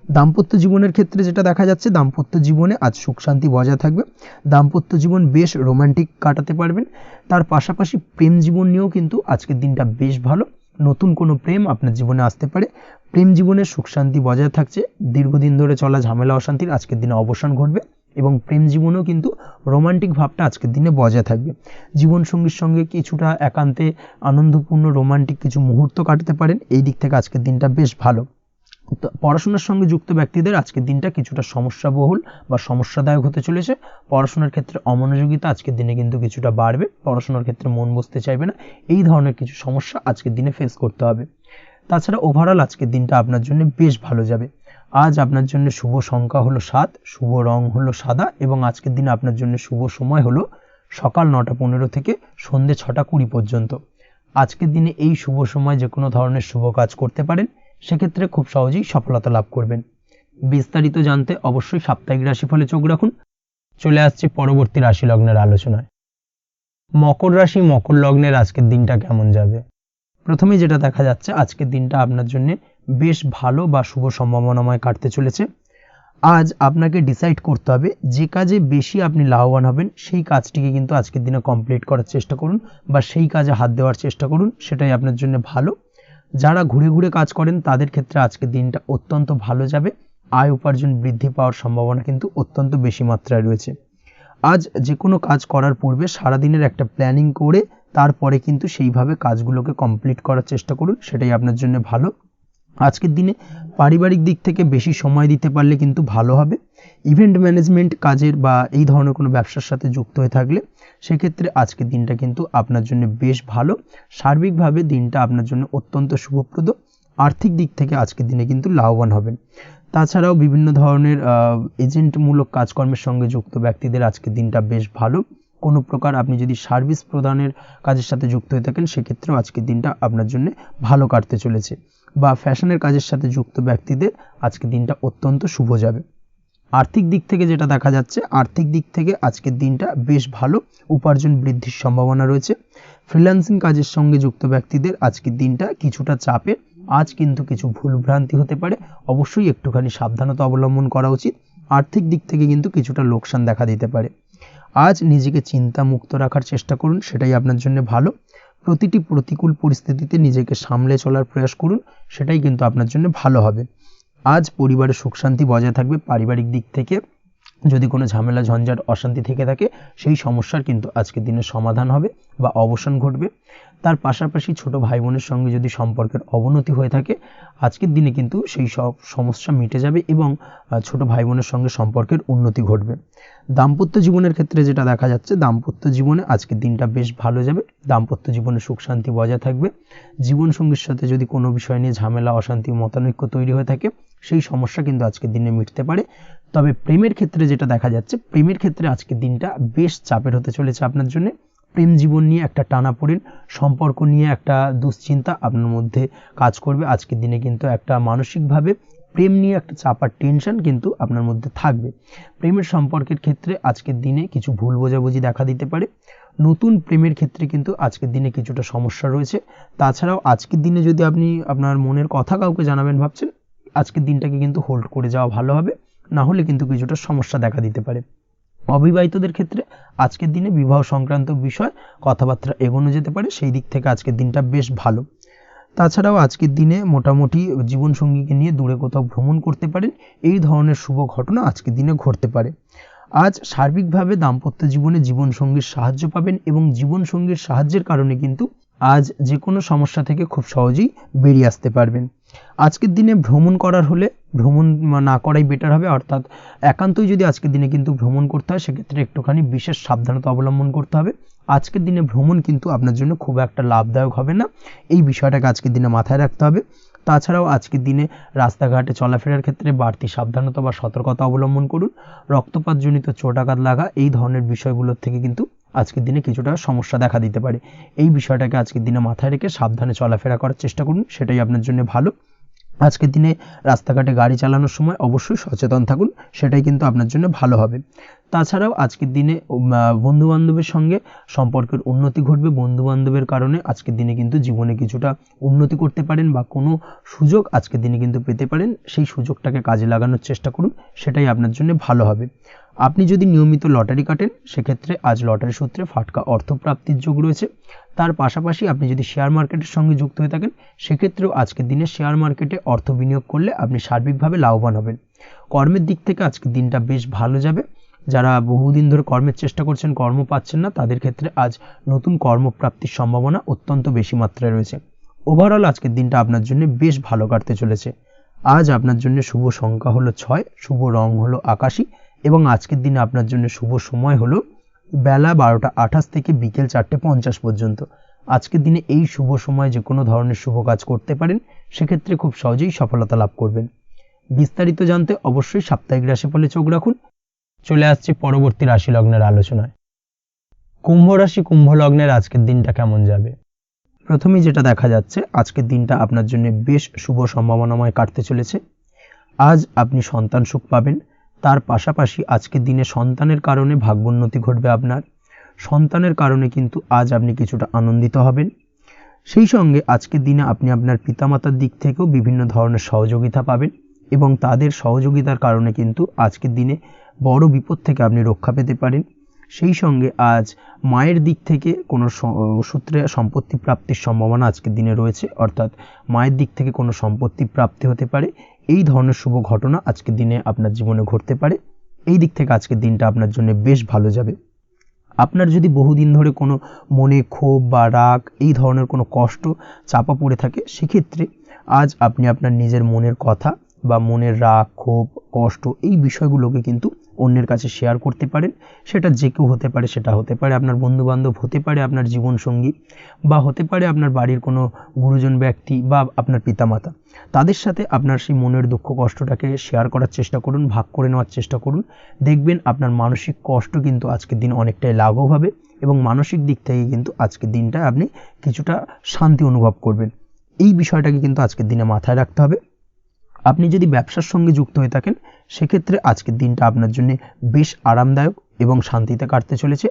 দাম্পত্য জীবনের ক্ষেত্রে যেটা দেখা যাচ্ছে, দাম্পত্য জীবনে আজ সুখ শান্তি বজায় থাকবে। দাম্পত্য জীবন বেশ রোমান্টিক কাটাতে পারবেন। তার পাশাপাশি প্রেম জীবন নিয়েও কিন্তু আজকের দিনটা বেশ ভালো। নতুন কোনো প্রেম আপনার জীবনে আসতে পারে। প্রেম জীবনে সুখ শান্তি বজায় থাকছে। দীর্ঘদিন ধরে চলা ঝামেলা অশান্তির আজকের দিনে অবসান ঘটবে এবং প্রেম জীবনেও কিন্তু রোমান্টিক ভাবটা আজকের দিনে বজায় থাকবে। জীবনসঙ্গীর সঙ্গে কিছুটা একান্তে আনন্দপূর্ণ রোমান্টিক কিছু মুহূর্ত কাটাতে পারেন। এই দিক থেকে আজকের দিনটা বেশ ভালো। তো পড়াশোনার সঙ্গে যুক্ত ব্যক্তিদের আজকের দিনটা কিছুটা সমস্যাবহুল বা সমস্যাদায়ক হতে চলেছে। পড়াশোনার ক্ষেত্রে অমনোযোগিতা আজকের দিনে কিন্তু কিছুটা বাড়বে। পড়াশোনার ক্ষেত্রে মন বসতে চাইবে না। এই ধরনের কিছু সমস্যা আজকের দিনে ফেস করতে হবে। তাছাড়া ওভারঅল আজকের দিনটা আপনার জন্য বেশ ভালো যাবে। আজ আপনার জন্য শুভ সংখ্যা হলো 7, শুভ রং হলো সাদা এবং আজকের দিনে আপনার জন্য শুভ সময় হলো সকাল 9:15 থেকে সন্ধ্যে 6:20 পর্যন্ত। আজকের দিনে এই শুভ সময় যে কোনো ধরনের শুভ কাজ করতে পারেন, সেক্ষেত্রে খুব সহজেই সফলতা লাভ করবেন। বিস্তারিত জানতে অবশ্যই সাপ্তাহিক রাশিফলে চোখ রাখুন। চলে আসছে পরবর্তী রাশি লগ্নের আলোচনায়। মকর রাশি মকর লগ্নের আজকের দিনটা কেমন যাবে? প্রথমেই যেটা দেখা যাচ্ছে, আজকের দিনটা আপনার জন্য বেশ ভালো বা শুভ সম্ভাবনাময় কাটতে চলেছে। আজ আপনাকে ডিসাইড করতে হবে যে কাজে বেশি আপনি লাভবান হবেন সেই কাজটিকে কিন্তু আজকের দিনে কমপ্লিট করার চেষ্টা করুন বা সেই কাজে হাত দেওয়ার চেষ্টা করুন, সেটাই আপনার জন্য ভালো। যারা ঘুরে ঘুরে কাজ করেন তাদের ক্ষেত্রে আজকের দিনটা অত্যন্ত ভালো যাবে। আয় উপার্জন বৃদ্ধি পাওয়ার সম্ভাবনা কিন্তু অত্যন্ত বেশি মাত্রায় রয়েছে। আজ যে কোনো কাজ করার পূর্বে সারাদিনের একটা প্ল্যানিং করে তারপরে কিন্তু সেইভাবে কাজগুলোকে কমপ্লিট করার চেষ্টা করুন, সেটাই আপনার জন্য ভালো। আজকের দিনে পারিবারিক দিক থেকে বেশি সময় দিতে পারলে কিন্তু ভালো হবে। ইভেন্ট ম্যানেজমেন্ট কাজের বা এই ধরনের কোনো ব্যবসার সাথে যুক্ত হয়ে থাকলে সেক্ষেত্রে আজকের দিনটা কিন্তু আপনার জন্য বেশ ভালো। সার্বিকভাবে দিনটা আপনার জন্য অত্যন্ত শুভপ্রদ। আর্থিক দিক থেকে আজকের দিনে কিন্তু লাভবান হবেন। তাছাড়াও বিভিন্ন ধরনের এজেন্টমূলক কাজকর্মের সঙ্গে যুক্ত ব্যক্তিদের আজকের দিনটা বেশ ভালো। কোনো প্রকার আপনি যদি সার্ভিস প্রদানের কাজের সাথে যুক্ত হয়ে থাকেন, সেক্ষেত্রেও আজকের দিনটা আপনার জন্য ভালো কাটতে চলেছে। বা ফ্যাশনের কাজের সাথে যুক্ত ব্যক্তিদের আজকের দিনটা অত্যন্ত শুভ যাবে। আর্থিক দিক থেকে যেটা দেখা যাচ্ছে, আর্থিক দিক থেকে আজকের দিনটা বেশ ভালো। উপার্জন বৃদ্ধির সম্ভাবনা রয়েছে। ফ্রিল্যান্সিং কাজের সঙ্গে যুক্ত ব্যক্তিদের আজকের দিনটা কিছুটা চাপের। আজ কিন্তু কিছু ভুলভ্রান্তি হতে পারে, অবশ্যই একটুখানি সাবধানতা অবলম্বন করা উচিত। আর্থিক দিক থেকে কিন্তু কিছুটা লোকসান দেখা দিতে পারে। আজ নিজেকে চিন্তা মুক্ত রাখার চেষ্টা করুন, সেটাই আপনার জন্য ভালো। প্রতিটি প্রতিকূল পরিস্থিতিতে নিজেকে সামলে চলার প্রয়াস করুন, সেটাই কিন্তু আপনার জন্য ভালো হবে। আজ পরিবারের সুখ শান্তি বজায় থাকবে। পারিবারিক দিক থেকে যদি কোনো ঝামেলা ঝঞ্ঝাট অশান্তি থেকে থাকে, সেই সমস্যার কিন্তু আজকের দিনে সমাধান হবে বা অবসান ঘটবে। তার পাশাপাশি ছোট ভাই বোনের সঙ্গে যদি সম্পর্কের অবনতি হয়ে থাকে, আজকের দিনে কিন্তু সেই সব সমস্যা মিটে যাবে এবং ছোট ভাই বোনের সঙ্গে সম্পর্কের উন্নতি ঘটবে। দাম্পত্য জীবনের ক্ষেত্রে যেটা দেখা যাচ্ছে, দাম্পত্য জীবনে আজকের দিনটা বেশ ভালো যাবে। দাম্পত্য জীবনে সুখ শান্তি বজায় থাকবে। জীবনসঙ্গীর সাথে যদি কোনো বিষয় নিয়ে ঝামেলা অশান্তি মতানৈক্য তৈরি হয়ে থাকে, সেই সমস্যা কিন্তু আজকের দিনে মিটতে পারে। তবে প্রেমের ক্ষেত্রে যেটা দেখা যাচ্ছে, প্রেমের ক্ষেত্রে আজকের দিনটা বেশ চাপের হতে চলেছে আপনার জন্য। প্রেম জীবন নিয়ে একটা টানাপোড়েন, সম্পর্ক নিয়ে একটা দুশ্চিন্তা আপনার মধ্যে কাজ করবে। আজকের দিনে কিন্তু একটা মানসিকভাবে প্রেম নিয়ে একটা চাপার টেনশন কিন্তু আপনার মধ্যে থাকবে। প্রেমের সম্পর্কের ক্ষেত্রে আজকের দিনে কিছু ভুল বোঝাবুঝি দেখা দিতে পারে। নতুন প্রেমের ক্ষেত্রে কিন্তু আজকের দিনে কিছুটা সমস্যা রয়েছে। তাছাড়াও আজকের দিনে যদি আপনি আপনার মনের কথা কাউকে জানাবেন ভাবছেন, আজকের দিনটাকে কিন্তু হোল্ড করে যাওয়া ভালো হবে, না হলে কিন্তু কিছুটা সমস্যা দেখা দিতে পারে। অবিবাহিতদের ক্ষেত্রে আজকের দিনে বিবাহ সংক্রান্ত বিষয় কথাবার্তা এগোনো যেতে পারে, সেই দিক থেকে আজকের দিনটা বেশ ভালো। তাছাড়াও আজকের দিনে মোটামুটি জীবনসঙ্গীকে নিয়ে দূরে কোথাও ভ্রমণ করতে পারেন। এই ধরনের শুভ ঘটনা আজকের দিনে ঘটতে পারে। আজ সার্বিকভাবে দাম্পত্য জীবনে জীবনসঙ্গীর সাহায্য পাবেন এবং জীবনসঙ্গীর সাহায্যের কারণে কিন্তু আজ যে কোনো সমস্যা থেকে খুব সহজেই বেরিয়ে আসতে পারবেন। আজকের দিনে ভ্রমণ করার হলে ভ্রমণ না করাই বেটার হবে, অর্থাৎ একান্তই যদি আজকের দিনে কিন্তু ভ্রমণ করতে হয়, সেক্ষেত্রে একটুখানি বিশেষ সাবধানতা অবলম্বন করতে হবে। আজকের দিনে ভ্রমণ কিন্তু আপনার জন্য খুব একটা লাভদায়ক হবে না, এই বিষয়টাকে আজকের দিনে মাথায় রাখতে হবে। তাছাড়াও আজকের দিনে রাস্তাঘাটে চলাফেরার ক্ষেত্রে বাড়তি সাবধানতা বা সতর্কতা অবলম্বন করুন। রক্তপাতজনিত চোটাঘাত লাগা এই ধরনের বিষয়গুলোর থেকে কিন্তু আজকের দিনে কিছুটা সমস্যা দেখা দিতে পারে। এই বিষয়টাকে আজকের দিনে মাথায় রেখে সাবধানে চলাফেরা করার চেষ্টা করুন, সেটাই আপনার জন্য ভালো। আজকের দিনে রাস্তাঘাটে গাড়ি চালানোর সময় অবশ্যই সচেতন থাকুন, সেটাই কিন্তু আপনার জন্য ভালো হবে। তাছাড়াও আজকের দিনে বন্ধুবান্ধবের সঙ্গে সম্পর্কের উন্নতি ঘটবে। বন্ধুবান্ধবের কারণে আজকের দিনে কিন্তু জীবনে কিছুটা উন্নতি করতে পারেন বা কোনো সুযোগ আজকের দিনে কিন্তু পেতে পারেন। সেই সুযোগটাকে কাজে লাগানোর চেষ্টা করুন, সেটাই আপনার জন্য ভালো হবে। আপনি যদি নিয়মিত লটারি কাটেন সেক্ষেত্রে আজ লটারি সূত্রে ফাটকা অর্থপ্রাপ্তির যোগ রয়েছে। তার পাশাপাশি আপনি যদি শেয়ার মার্কেটের সঙ্গে যুক্ত হয়ে থাকেন সেক্ষেত্রেও আজকের দিনে শেয়ার মার্কেটে অর্থ বিনিয়োগ করলে আপনি সার্বিকভাবে লাভবান হবেন। কর্মের দিক থেকে আজকের দিনটা বেশ ভালো যাবে। যারা বহুদিন ধরে কর্মের চেষ্টা করছেন, কর্ম পাচ্ছেন না, তাদের ক্ষেত্রে আজ নতুন কর্মপ্রাপ্তির সম্ভাবনা অত্যন্ত বেশি মাত্রায় রয়েছে। ওভারঅল আজকের দিনটা আপনার জন্য বেশ ভালো কাটতে চলেছে। আজ আপনার জন্য শুভ সংখ্যা হলো 6, শুভ রং হলো আকাশী এবং আজকের দিনে আপনার জন্য শুভ সময় হলো বেলা 12:28 থেকে বিকেল 4:50 পর্যন্ত। আজকের দিনে এই শুভ সময় যে কোনো ধরনের শুভ কাজ করতে পারেন, সেক্ষেত্রে খুব সহজেই সফলতা লাভ করবেন। বিস্তারিত জানতে অবশ্যই সাপ্তাহিক রাশিফলে চোখ রাখুন। চলে আসছি পরবর্তী রাশি লগ্নের আলোচনায়। কুম্ভ রাশি, কুম্ভ লগ্নের আজকের দিনটা কেমন যাবে? প্রথমেই যেটা দেখা যাচ্ছে, আজকের দিনটা আপনার জন্য বেশ শুভ সম্ভাবনাময় কাটতে চলেছে। আজ আপনি সন্তান সুখ পাবেন। তার পাশাপাশি আজকের দিনে সন্তানের কারণে ভাগ্যোন্নতি ঘটবে আপনার। সন্তানের কারণে কিন্তু আজ আপনি কিছুটা আনন্দিত হবেন। সেই সঙ্গে আজকের দিনে আপনি আপনার পিতামাতার দিক থেকেও বিভিন্ন ধরনের সহযোগিতা পাবেন এবং তাদের সহযোগিতার কারণে কিন্তু আজকের দিনে বড় বিপদ থেকে আপনি রক্ষা পেতে পারেন। সেই সঙ্গে আজ মায়ের দিক থেকে কোনো সূত্রে সম্পত্তি প্রাপ্তির সম্ভাবনা আজকের দিনে রয়েছে, অর্থাৎ মায়ের দিক থেকে কোনো সম্পত্তি প্রাপ্তি হতে পারে। এই ধরনের শুভ ঘটনা আজকের দিনে আপনার জীবনে ঘটতে পারে। এই দিক থেকে আজকের দিনটা আপনার জন্য বেশ ভালো যাবে। আপনার যদি বহুদিন ধরে কোনো মনে ক্ষোভ বা রাগ এই ধরনের কোনো কষ্ট চাপা পড়ে থাকে, সেক্ষেত্রে আজ আপনি আপনার নিজের মনের কথা বা মনের রাগ, ক্ষোভ, কষ্ট এই বিষয়গুলোকে কিন্তু অন্যের কাছে শেয়ার করতে পারেন। সেটা যে কেউ হতে পারে, সেটা হতে পারে আপনার বন্ধুবান্ধব, হতে পারে আপনার জীবনসঙ্গী, বা হতে পারে আপনার বাড়ির কোনো গুরুজন ব্যক্তি বা আপনার পিতামাতা। তাদের সাথে আপনার সেই মনের দুঃখ কষ্টটাকে শেয়ার করার চেষ্টা করুন, ভাগ করে নেওয়ার চেষ্টা করুন। দেখবেন আপনার মানসিক কষ্ট কিন্তু আজকের দিন অনেকটাই লাঘব হবে এবং মানসিক দিক থেকে কিন্তু আজকের দিনটা আপনি কিছুটা শান্তি অনুভব করবেন। এই বিষয়টাকে কিন্তু আজকের দিনে মাথায় রাখতে হবে। আপনি যদি ব্যবসার সঙ্গে যুক্ত হয়ে থাকেন সেক্ষেত্রে আজকের দিনটা আপনার জন্য বেশ আরামদায়ক এবং শান্তিতে কাটতে চলেছে।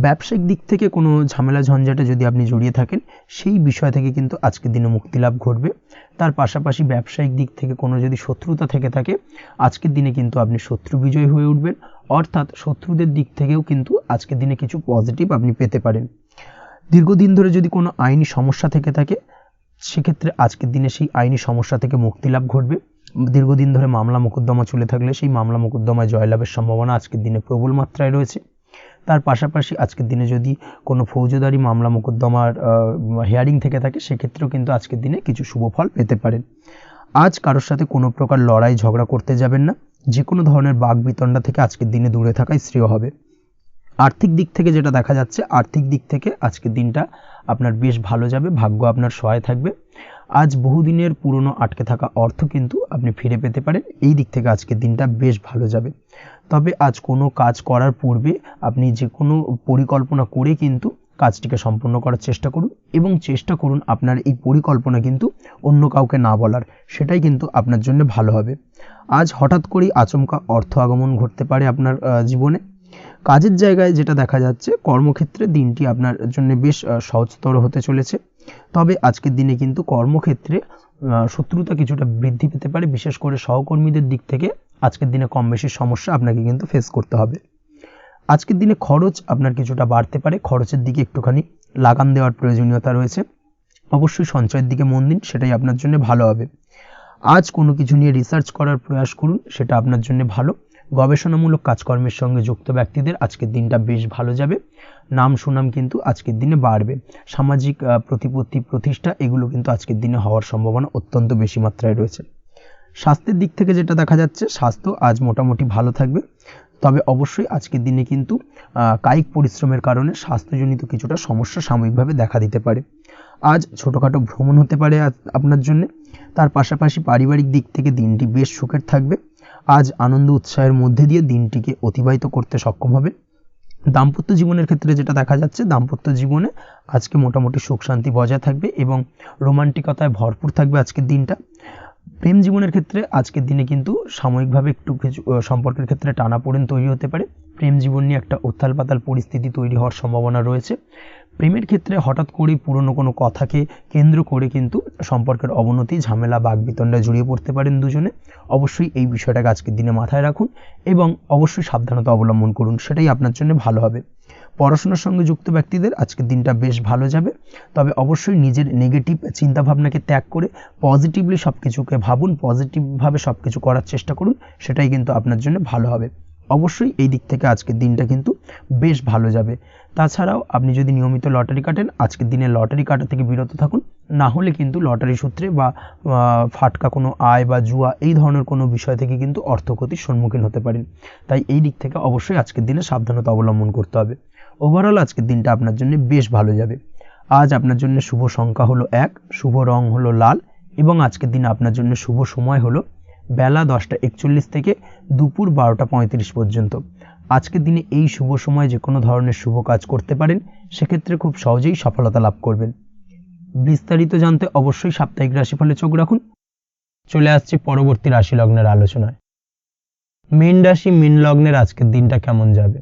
ব্যবসায়িক দিক থেকে কোনো ঝামেলা ঝঞ্ঝাটে যদি আপনি জড়িয়ে থাকেন, সেই বিষয় থেকে কিন্তু আজকের দিনে মুক্তি লাভ ঘটবে। তার পাশাপাশি ব্যবসায়িক দিক থেকে কোনো যদি শত্রুতা থেকে থাকে, আজকের দিনে কিন্তু আপনি শত্রু বিজয় হয়ে উঠবেন, অর্থাৎ শত্রুদের দিক থেকেও কিন্তু আজকের দিনে কিছু পজিটিভ আপনি পেতে পারেন। দীর্ঘদিন ধরে যদি কোনো আইনি সমস্যা থেকে থাকে, সেক্ষেত্রে আজকের দিনে সেই আইনি সমস্যা থেকে মুক্তি লাভ ঘটবে। দীর্ঘদিন ধরে মামলা মোকদ্দমা চলে থাকলে সেই মামলা মোকদ্দমায় জয়লাভের সম্ভাবনা আজকের দিনে প্রবল মাত্রায় রয়েছে। তার পাশাপাশি আজকের দিনে যদি কোনো ফৌজদারি মামলা মোকদ্দমার হিয়ারিং থেকে থাকে, সেক্ষেত্রেও কিন্তু আজকের দিনে কিছু শুভ ফল পেতে পারেন। আজ কারোর সাথে কোনো প্রকার লড়াই ঝগড়া করতে যাবেন না। যে কোনো ধরনের বাকবিতণ্ডা থেকে আজকের দিনে দূরে থাকাই শ্রেয় হবে। আর্থিক দিক থেকে যেটা দেখা যাচ্ছে, আর্থিক দিক থেকে আজকের দিনটা আপনার বেশ ভালো যাবে, ভাগ্য আপনার সহায় থাকবে। আজ বহুদিনের পুরনো আটকে থাকা অর্থ কিন্তু আপনি ফিরে পেতে পারেন। এই দিক থেকে আজকের দিনটা বেশ ভালো যাবে। তবে আজ কোনো কাজ করার পূর্বে আপনি যে কোনো পরিকল্পনা করে কিন্তু কাজটিকে সম্পূর্ণ করার চেষ্টা করুন এবং চেষ্টা করুন আপনার এই পরিকল্পনা কিন্তু অন্য কাউকে না বলার, সেটাই কিন্তু আপনার জন্য ভালো হবে। আজ হঠাৎ করেই আচমকা অর্থ আগমন ঘটতে পারে আপনার জীবনে। কাজের জায়গায় যেটা দেখা যাচ্ছে, কর্মক্ষেত্রে দিনটি আপনার জন্য বেশ সহজতর হতে চলেছে। তবে আজকের দিনে কিন্তু কর্মক্ষেত্রে শত্রুতা কিছুটা বৃদ্ধি পেতে পারে, বিশেষ করে সহকর্মীদের দিক থেকে আজকের দিনে কম বেশি সমস্যা আপনাকে কিন্তু ফেস করতে হবে। আজকের দিনে খরচ আপনার কিছুটা বাড়তে পারে, খরচের দিকে একটুখানি লাগাম দেওয়ার প্রয়োজনীয়তা রয়েছে। অবশ্যই সঞ্চয়ের দিকে মন দিন, সেটাই আপনার জন্য ভালো হবে। আজ কোনো কিছু নিয়ে রিসার্চ করার প্রয়াস করুন, সেটা আপনার জন্য ভালো। গবেষণামূলক কাজকর্মের সঙ্গে যুক্ত ব্যক্তিদের আজকের দিনটা বেশ ভালো যাবে। নাম সুনাম কিন্তু আজকের দিনে বাড়বে। সামাজিক প্রতিপত্তি প্রতিষ্ঠা এগুলো কিন্তু আজকের দিনে হওয়ার সম্ভাবনা অত্যন্ত বেশি মাত্রায় রয়েছে। স্বাস্থ্যের দিক থেকে যেটা দেখা যাচ্ছে, স্বাস্থ্য আজ মোটামুটি ভালো থাকবে। তবে অবশ্যই আজকের দিনে কিন্তু কায়িক পরিশ্রমের কারণে স্বাস্থ্যজনিত কিছুটা সমস্যা সাময়িকভাবে দেখা দিতে পারে। আজ ছোটোখাটো ভ্রমণ হতে পারে আপনার জন্য। তার পাশাপাশি পারিবারিক দিক থেকে দিনটি বেশ সুখের থাকবে। আজ আনন্দ উৎসাহের মধ্যে দিয়ে দিনটিকে অতিবাহিত করতে সক্ষম হবে। দাম্পত্য জীবনের ক্ষেত্রে যেটা দেখা যাচ্ছে, দাম্পত্য জীবনে আজকে মোটামুটি সুখ শান্তি বজায় থাকবে এবং রোমান্টিকতায় ভরপুর থাকবে আজকের দিনটা। প্রেম জীবনের ক্ষেত্রে আজকের দিনে কিন্তু সাময়িকভাবে একটু কিছু সম্পর্কের ক্ষেত্রে টানাপোড়েন তৈরি হতে পারে। প্রেম জীবন নিয়ে একটা উত্থাল পাতাল পরিস্থিতি তৈরি হওয়ার সম্ভাবনা রয়েছে। প্রেমের ক্ষেত্রে হঠাৎ করেই পুরনো কোনো কথাকে কেন্দ্র করে কিন্তু সম্পর্কের অবনতি, ঝামেলা, বাগবিতণ্ডায় জড়িয়ে পড়তে পারেন দুজনে। অবশ্যই এই বিষয়টাকে আজকের দিনে মাথায় রাখুন এবং অবশ্যই সাবধানতা অবলম্বন করুন, সেটাই আপনার জন্য ভালো হবে। পড়াশোনার সঙ্গে যুক্ত ব্যক্তিদের আজকের দিনটা বেশ ভালো যাবে, তবে অবশ্যই নিজের নেগেটিভ চিন্তাভাবনাকে ত্যাগ করে পজিটিভলি সব কিছুকে ভাবুন, পজিটিভভাবে সব কিছু করার চেষ্টা করুন, সেটাই কিন্তু আপনার জন্য ভালো হবে। অবশ্যই এই দিক থেকে আজকের দিনটা কিন্তু বেশ ভালো যাবে। তাছাড়াও আপনি যদি নিয়মিত লটারি কাটেন, আজকের দিনে লটারি কাটা থেকে বিরত থাকুন, না হলে কিন্তু লটারি সূত্রে বা ফাটকা কোনো আয় বা জুয়া এই ধরনের কোনো বিষয় থেকে কিন্তু অর্থক্ষতির সম্মুখীন হতে পারেন। তাই এই দিক থেকে অবশ্যই আজকের দিনে সাবধানতা অবলম্বন করতে হবে। ওভারঅল আজকের দিনটা আপনার জন্য বেশ ভালো যাবে। আজ আপনার জন্য শুভ সংখ্যা হলো 1, শুভ রং হলো লাল এবং আজকের দিনে আপনার জন্য শুভ সময় হলো বেলা 10:41 থেকে দুপুর 12:35 পর্যন্ত। আজকের দিনে এই শুভ সময় যে কোনো ধরনের শুভ কাজ করতে পারেন, সেক্ষেত্রে খুব সহজেই সফলতা লাভ করবেন। বিস্তারিত জানতে অবশ্যই সাপ্তাহিক রাশিফলে চোখ রাখুন। চলে আসছে পরবর্তী রাশি লগ্নের আলোচনায়। মীন রাশি, মীন লগ্নের আজকের দিনটা কেমন যাবে?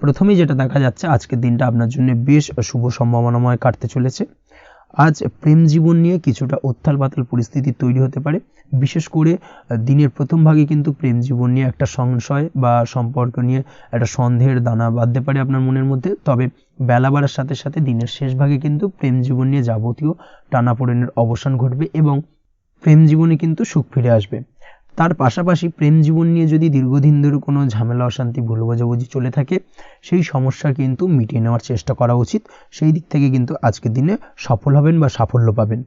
প্রথমেই যেটা দেখা যাচ্ছে, আজকের দিনটা আপনার জন্য বেশ শুভ সম্ভাবনাময় কাটতে চলেছে। আজ প্রেম জীবন নিয়ে কিছুটা উত্থাল পাতাল পরিস্থিতি তৈরি হতে পারে। বিশেষ করে দিনের প্রথম ভাগে কিন্তু প্রেম জীবন নিয়ে একটা সংশয় বা সম্পর্ক নিয়ে একটা সন্দেহের দানা বাঁধতে পারে আপনার মনের মধ্যে। তবে বেলা বাড়ার সাথে সাথে দিনের শেষ ভাগে কিন্তু প্রেম জীবন নিয়ে যাবতীয় টানাপোড়েনের অবসান ঘটবে এবং প্রেম জীবনে কিন্তু সুখ ফিরে আসবে। তার পাশাপাশি প্রেম জীবন নিয়ে যদি দীর্ঘদিন ধরে কোনো ঝামেলা, অশান্তি, ভুল বোঝাবুঝি চলে থাকে, সেই সমস্যা কিন্তু মিটিয়ে নেওয়ার চেষ্টা করা উচিত। সেই দিক থেকে কিন্তু আজকের দিনে সফল হবেন বা সাফল্য পাবেন।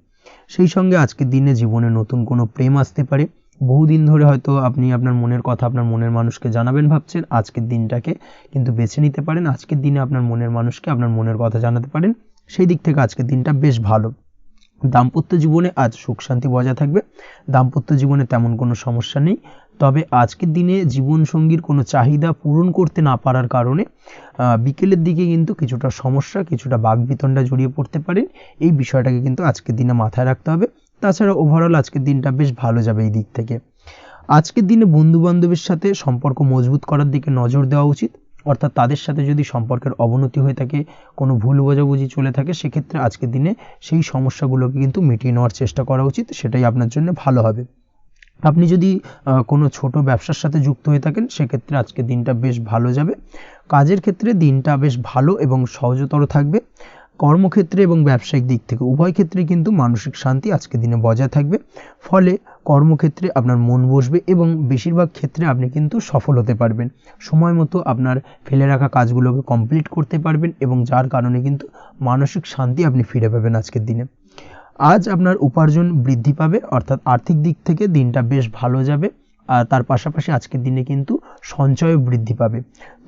সেই সঙ্গে আজকের দিনে জীবনে নতুন কোনো প্রেম আসতে পারে। বহুদিন ধরে হয়তো আপনি আপনার মনের কথা আপনার মনের মানুষকে জানাবেন ভাবছেন, আজকের দিনটাকে কিন্তু বেছে নিতে পারেন। আজকের দিনে আপনার মনের মানুষকে আপনার মনের কথা জানাতে পারেন। সেই দিক থেকে আজকের দিনটা বেশ ভালো। দাম্পত্য জীবনে আজ সুখ শান্তি বজায় থাকবে। দাম্পত্য জীবনে তেমন কোনো সমস্যা নেই, তবে আজকের দিনে জীবনসঙ্গীর কোনো চাহিদা পূরণ করতে না পারার কারণে বিকেলের দিকে কিন্তু কিছুটা সমস্যা, কিছুটা বাগবিতণ্ডা জড়িয়ে পড়তে পারেন। এই বিষয়টাকে কিন্তু আজকের দিনে মাথায় রাখতে হবে। তাছাড়া ওভারঅল আজকের দিনটা বেশ ভালো যাবে এই দিক থেকে। আজকের দিনে বন্ধু বান্ধবের সাথে সম্পর্ক মজবুত করার দিকে নজর দেওয়া উচিত, অর্থাৎ তাদের সাথে যদি সম্পর্কের অবনতি হয়ে থাকে, কোনো ভুল বোঝাবুঝি চলে থাকে, সেক্ষেত্রে আজকের দিনে সেই সমস্যাগুলোকে কিন্তু মিটিয়ে নেওয়ার চেষ্টা করা উচিত, সেটাই আপনার জন্য ভালো হবে। আপনি যদি কোনো ছোট ব্যবসার সাথে যুক্ত হয়ে থাকেন, সেক্ষেত্রে আজকের দিনটা বেশ ভালো যাবে। কাজের ক্ষেত্রে দিনটা বেশ ভালো এবং সহজতর থাকবে। কর্মক্ষেত্রে এবং ব্যবসায়িক দিক থেকে উভয় ক্ষেত্রে কিন্তু মানসিক শান্তি আজকের দিনে বজায় থাকবে। ফলে কর্মক্ষেত্রে আপনার মন বসবে এবং বেশিরভাগ ক্ষেত্রে আপনি কিন্তু সফল হতে পারবেন। সময় মতো আপনার ফেলে রাখা কাজগুলোকে কমপ্লিট করতে পারবেন এবং যার কারণে কিন্তু মানসিক শান্তি আপনি ফিরে পাবেন আজকের দিনে। আজ আপনার উপার্জন বৃদ্ধি পাবে, অর্থাৎ আর্থিক দিক থেকে দিনটা বেশ ভালো যাবে। আর তার পাশাপাশি আজকের দিনে কিন্তু সঞ্চয়ও বৃদ্ধি পাবে।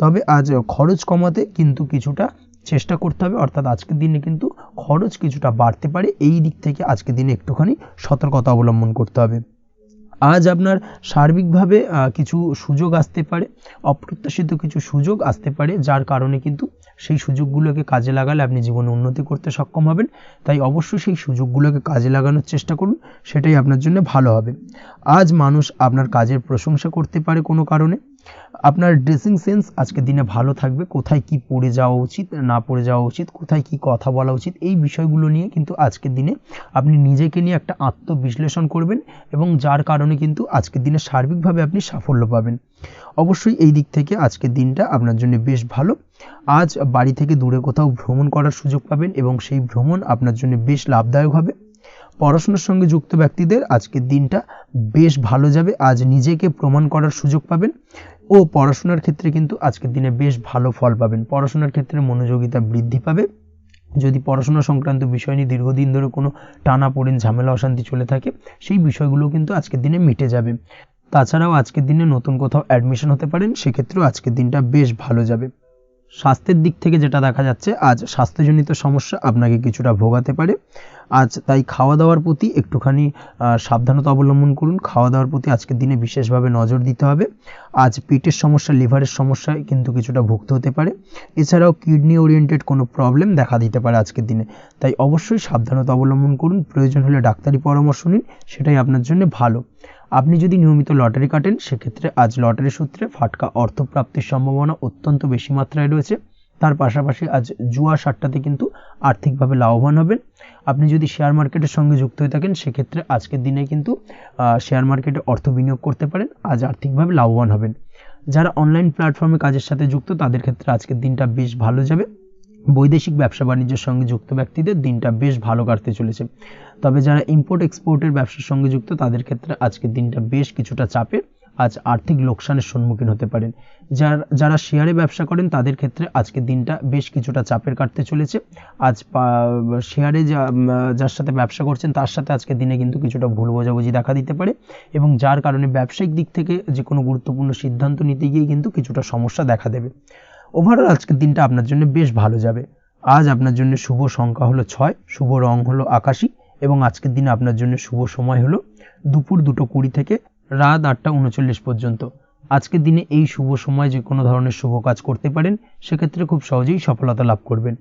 তবে আজ খরচ কমাতে কিন্তু কিছুটা চেষ্টা করতে হবে, অর্থাৎ আজকের দিনে কিন্তু খরচ কিছুটা বাড়তে পারে। এই দিক থেকে আজকের দিনে একটুখানি সতর্কতা অবলম্বন করতে হবে। আজ আপনার সার্বিকভাবে কিছু সুযোগ আসতে পারে, অপ্রত্যাশিত কিছু সুযোগ আসতে পারে, যার কারণে কিন্তু সেই সুযোগগুলোকে কাজে লাগালে আপনি জীবনে উন্নতি করতে সক্ষম হবেন। তাই অবশ্যই সেই সুযোগগুলোকে কাজে লাগানোর চেষ্টা করুন, সেটাই আপনার জন্য ভালো হবে। আজ মানুষ আপনার কাজের প্রশংসা করতে পারে কোনো কারণে। আপনার ড্রেসিং সেন্স আজকের দিনে ভালো থাকবে। কোথায় কি পরে যাওয়া উচিত, না পরে যাওয়া উচিত, কোথায় কি কথা বলা উচিত, এই বিষয়গুলো নিয়ে কিন্তু আজকের দিনে আপনি নিজেকে নিয়ে একটা আত্মবিশ্লেষণ করবেন এবং যার কারণে কিন্তু আজকের দিনে সার্বিকভাবে আপনি সাফল্য পাবেন। অবশ্যই এই দিক থেকে আজকের দিনটা আপনার জন্য বেশ ভালো। আজ বাড়ি থেকে দূরে কোথাও ভ্রমণ করার সুযোগ পাবেন এবং সেই ভ্রমণ আপনার জন্য বেশ লাভদায়ক হবে। পড়াশোনার সঙ্গে যুক্ত ব্যক্তিদের আজকের দিনটা বেশ ভালো যাবে। আজ নিজেকে প্রমাণ করার সুযোগ পাবেন ও পড়াশোনার ক্ষেত্রে কিন্তু আজকের দিনে বেশ ভালো ফল পাবেন। পড়াশোনার ক্ষেত্রে মনোযোগিতা বৃদ্ধি পাবে। যদি পড়াশোনা সংক্রান্ত বিষয় নিয়ে দীর্ঘদিন ধরে কোনো টানাপোড়েন, ঝামেলা, অশান্তি চলে থাকে, সেই বিষয়গুলো কিন্তু আজকের দিনে মিটে যাবে। তাছাড়াও আজকের দিনে নতুন কোথাও অ্যাডমিশন হতে পারেন, সেক্ষেত্রেও আজকের দিনটা বেশ ভালো যাবে। স্বাস্থ্যের দিক থেকে যেটা দেখা যাচ্ছে, আজ স্বাস্থ্যজনিত সমস্যা আপনাকে কিছুটা ভোগাতে পারে। আজ তাই খাওয়া দাওয়ার প্রতি একটুখানি সাবধানতা অবলম্বন করুন। খাওয়া দাওয়ার প্রতি আজকের দিনে বিশেষভাবে নজর দিতে হবে। আজ পেটের সমস্যা, লিভারের সমস্যায় কিন্তু কিছুটা ভুগতে হতে পারে। এছাড়াও কিডনি ওরিয়েন্টেড কোনো প্রবলেম দেখা দিতে পারে আজকের দিনে, তাই অবশ্যই সাবধানতা অবলম্বন করুন। প্রয়োজন হলে ডাক্তারি পরামর্শ নিন, সেটাই আপনার জন্য ভালো। আপনি যদি নিয়মিত লটারি কাটেন, সেক্ষেত্রে আজ লটারি সূত্রে ফাটকা অর্থপ্রাপ্তির সম্ভাবনা অত্যন্ত বেশি মাত্রায় রয়েছে। তার পাশাপাশি আজ জুয়া সাট্টাতে কিন্তু আর্থিকভাবে লাভবান হবেন। আপনি যদি শেয়ার মার্কেটের সঙ্গে যুক্ত হয়ে থাকেন, সেক্ষেত্রে আজকের দিনে কিন্তু শেয়ার মার্কেটে অর্থ বিনিয়োগ করতে পারেন, আজ আর্থিকভাবে লাভবান হবেন। যারা অনলাইন প্ল্যাটফর্মে কাজের সাথে যুক্ত, তাদের ক্ষেত্রে আজকের দিনটা বেশ ভালো যাবে। বৈদেশিক ব্যবসা বাণিজ্যের সঙ্গে যুক্ত ব্যক্তিদের দিনটা বেশ ভালো কাটতে চলেছে। তবে যারা ইম্পোর্ট এক্সপোর্টের ব্যবসার সঙ্গে যুক্ত, তাদের ক্ষেত্রে আজকের দিনটা বেশ কিছুটা চাপের। আজ আর্থিক লোকসানের সম্মুখীন হতে পারেন। যারা শেয়ারে ব্যবসা করেন, তাদের ক্ষেত্রে আজকের দিনটা বেশ কিছুটা চাপের কাটতে চলেছে। আজ শেয়ারে যার সাথে ব্যবসা করছেন, তার সাথে আজকের দিনে কিন্তু কিছুটা ভুল বোঝাবুঝি দেখা দিতে পারে, এবং যার কারণে ব্যবসায়িক দিক থেকে যে কোনো গুরুত্বপূর্ণ সিদ্ধান্ত নিতে গিয়ে কিন্তু কিছুটা সমস্যা দেখা দেবে। ওভারঅল আজকের দিনটা আপনার জন্য বেশ ভালো যাবে। আজ আপনার জন্য শুভ সংখ্যা হলো 6, শুভ রং হলো আকাশী, এবং আজকের দিনে আপনার জন্য শুভ সময় হলো দুপুর 2:20 থেকে রাত 8:39 পর্যন্ত। আজকের দিনে এই শুভ সময় যে কোনো ধরনের শুভ কাজ করতে পারেন, সেক্ষেত্রে খুব সহজেই সফলতা লাভ করবেন।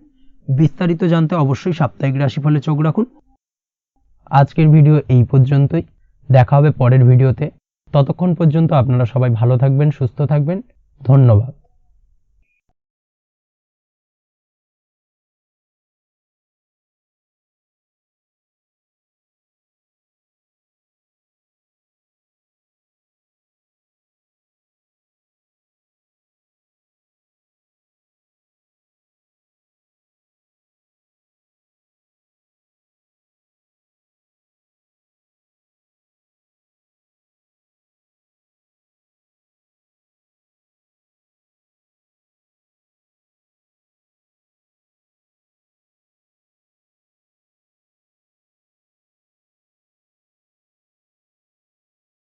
বিস্তারিত জানতে অবশ্যই সাপ্তাহিক রাশিফলে চোখ রাখুন। আজকের ভিডিও এই পর্যন্তই, দেখা হবে পরের ভিডিওতে। ততক্ষণ পর্যন্ত আপনারা সবাই ভালো থাকবেন, সুস্থ থাকবেন। ধন্যবাদ।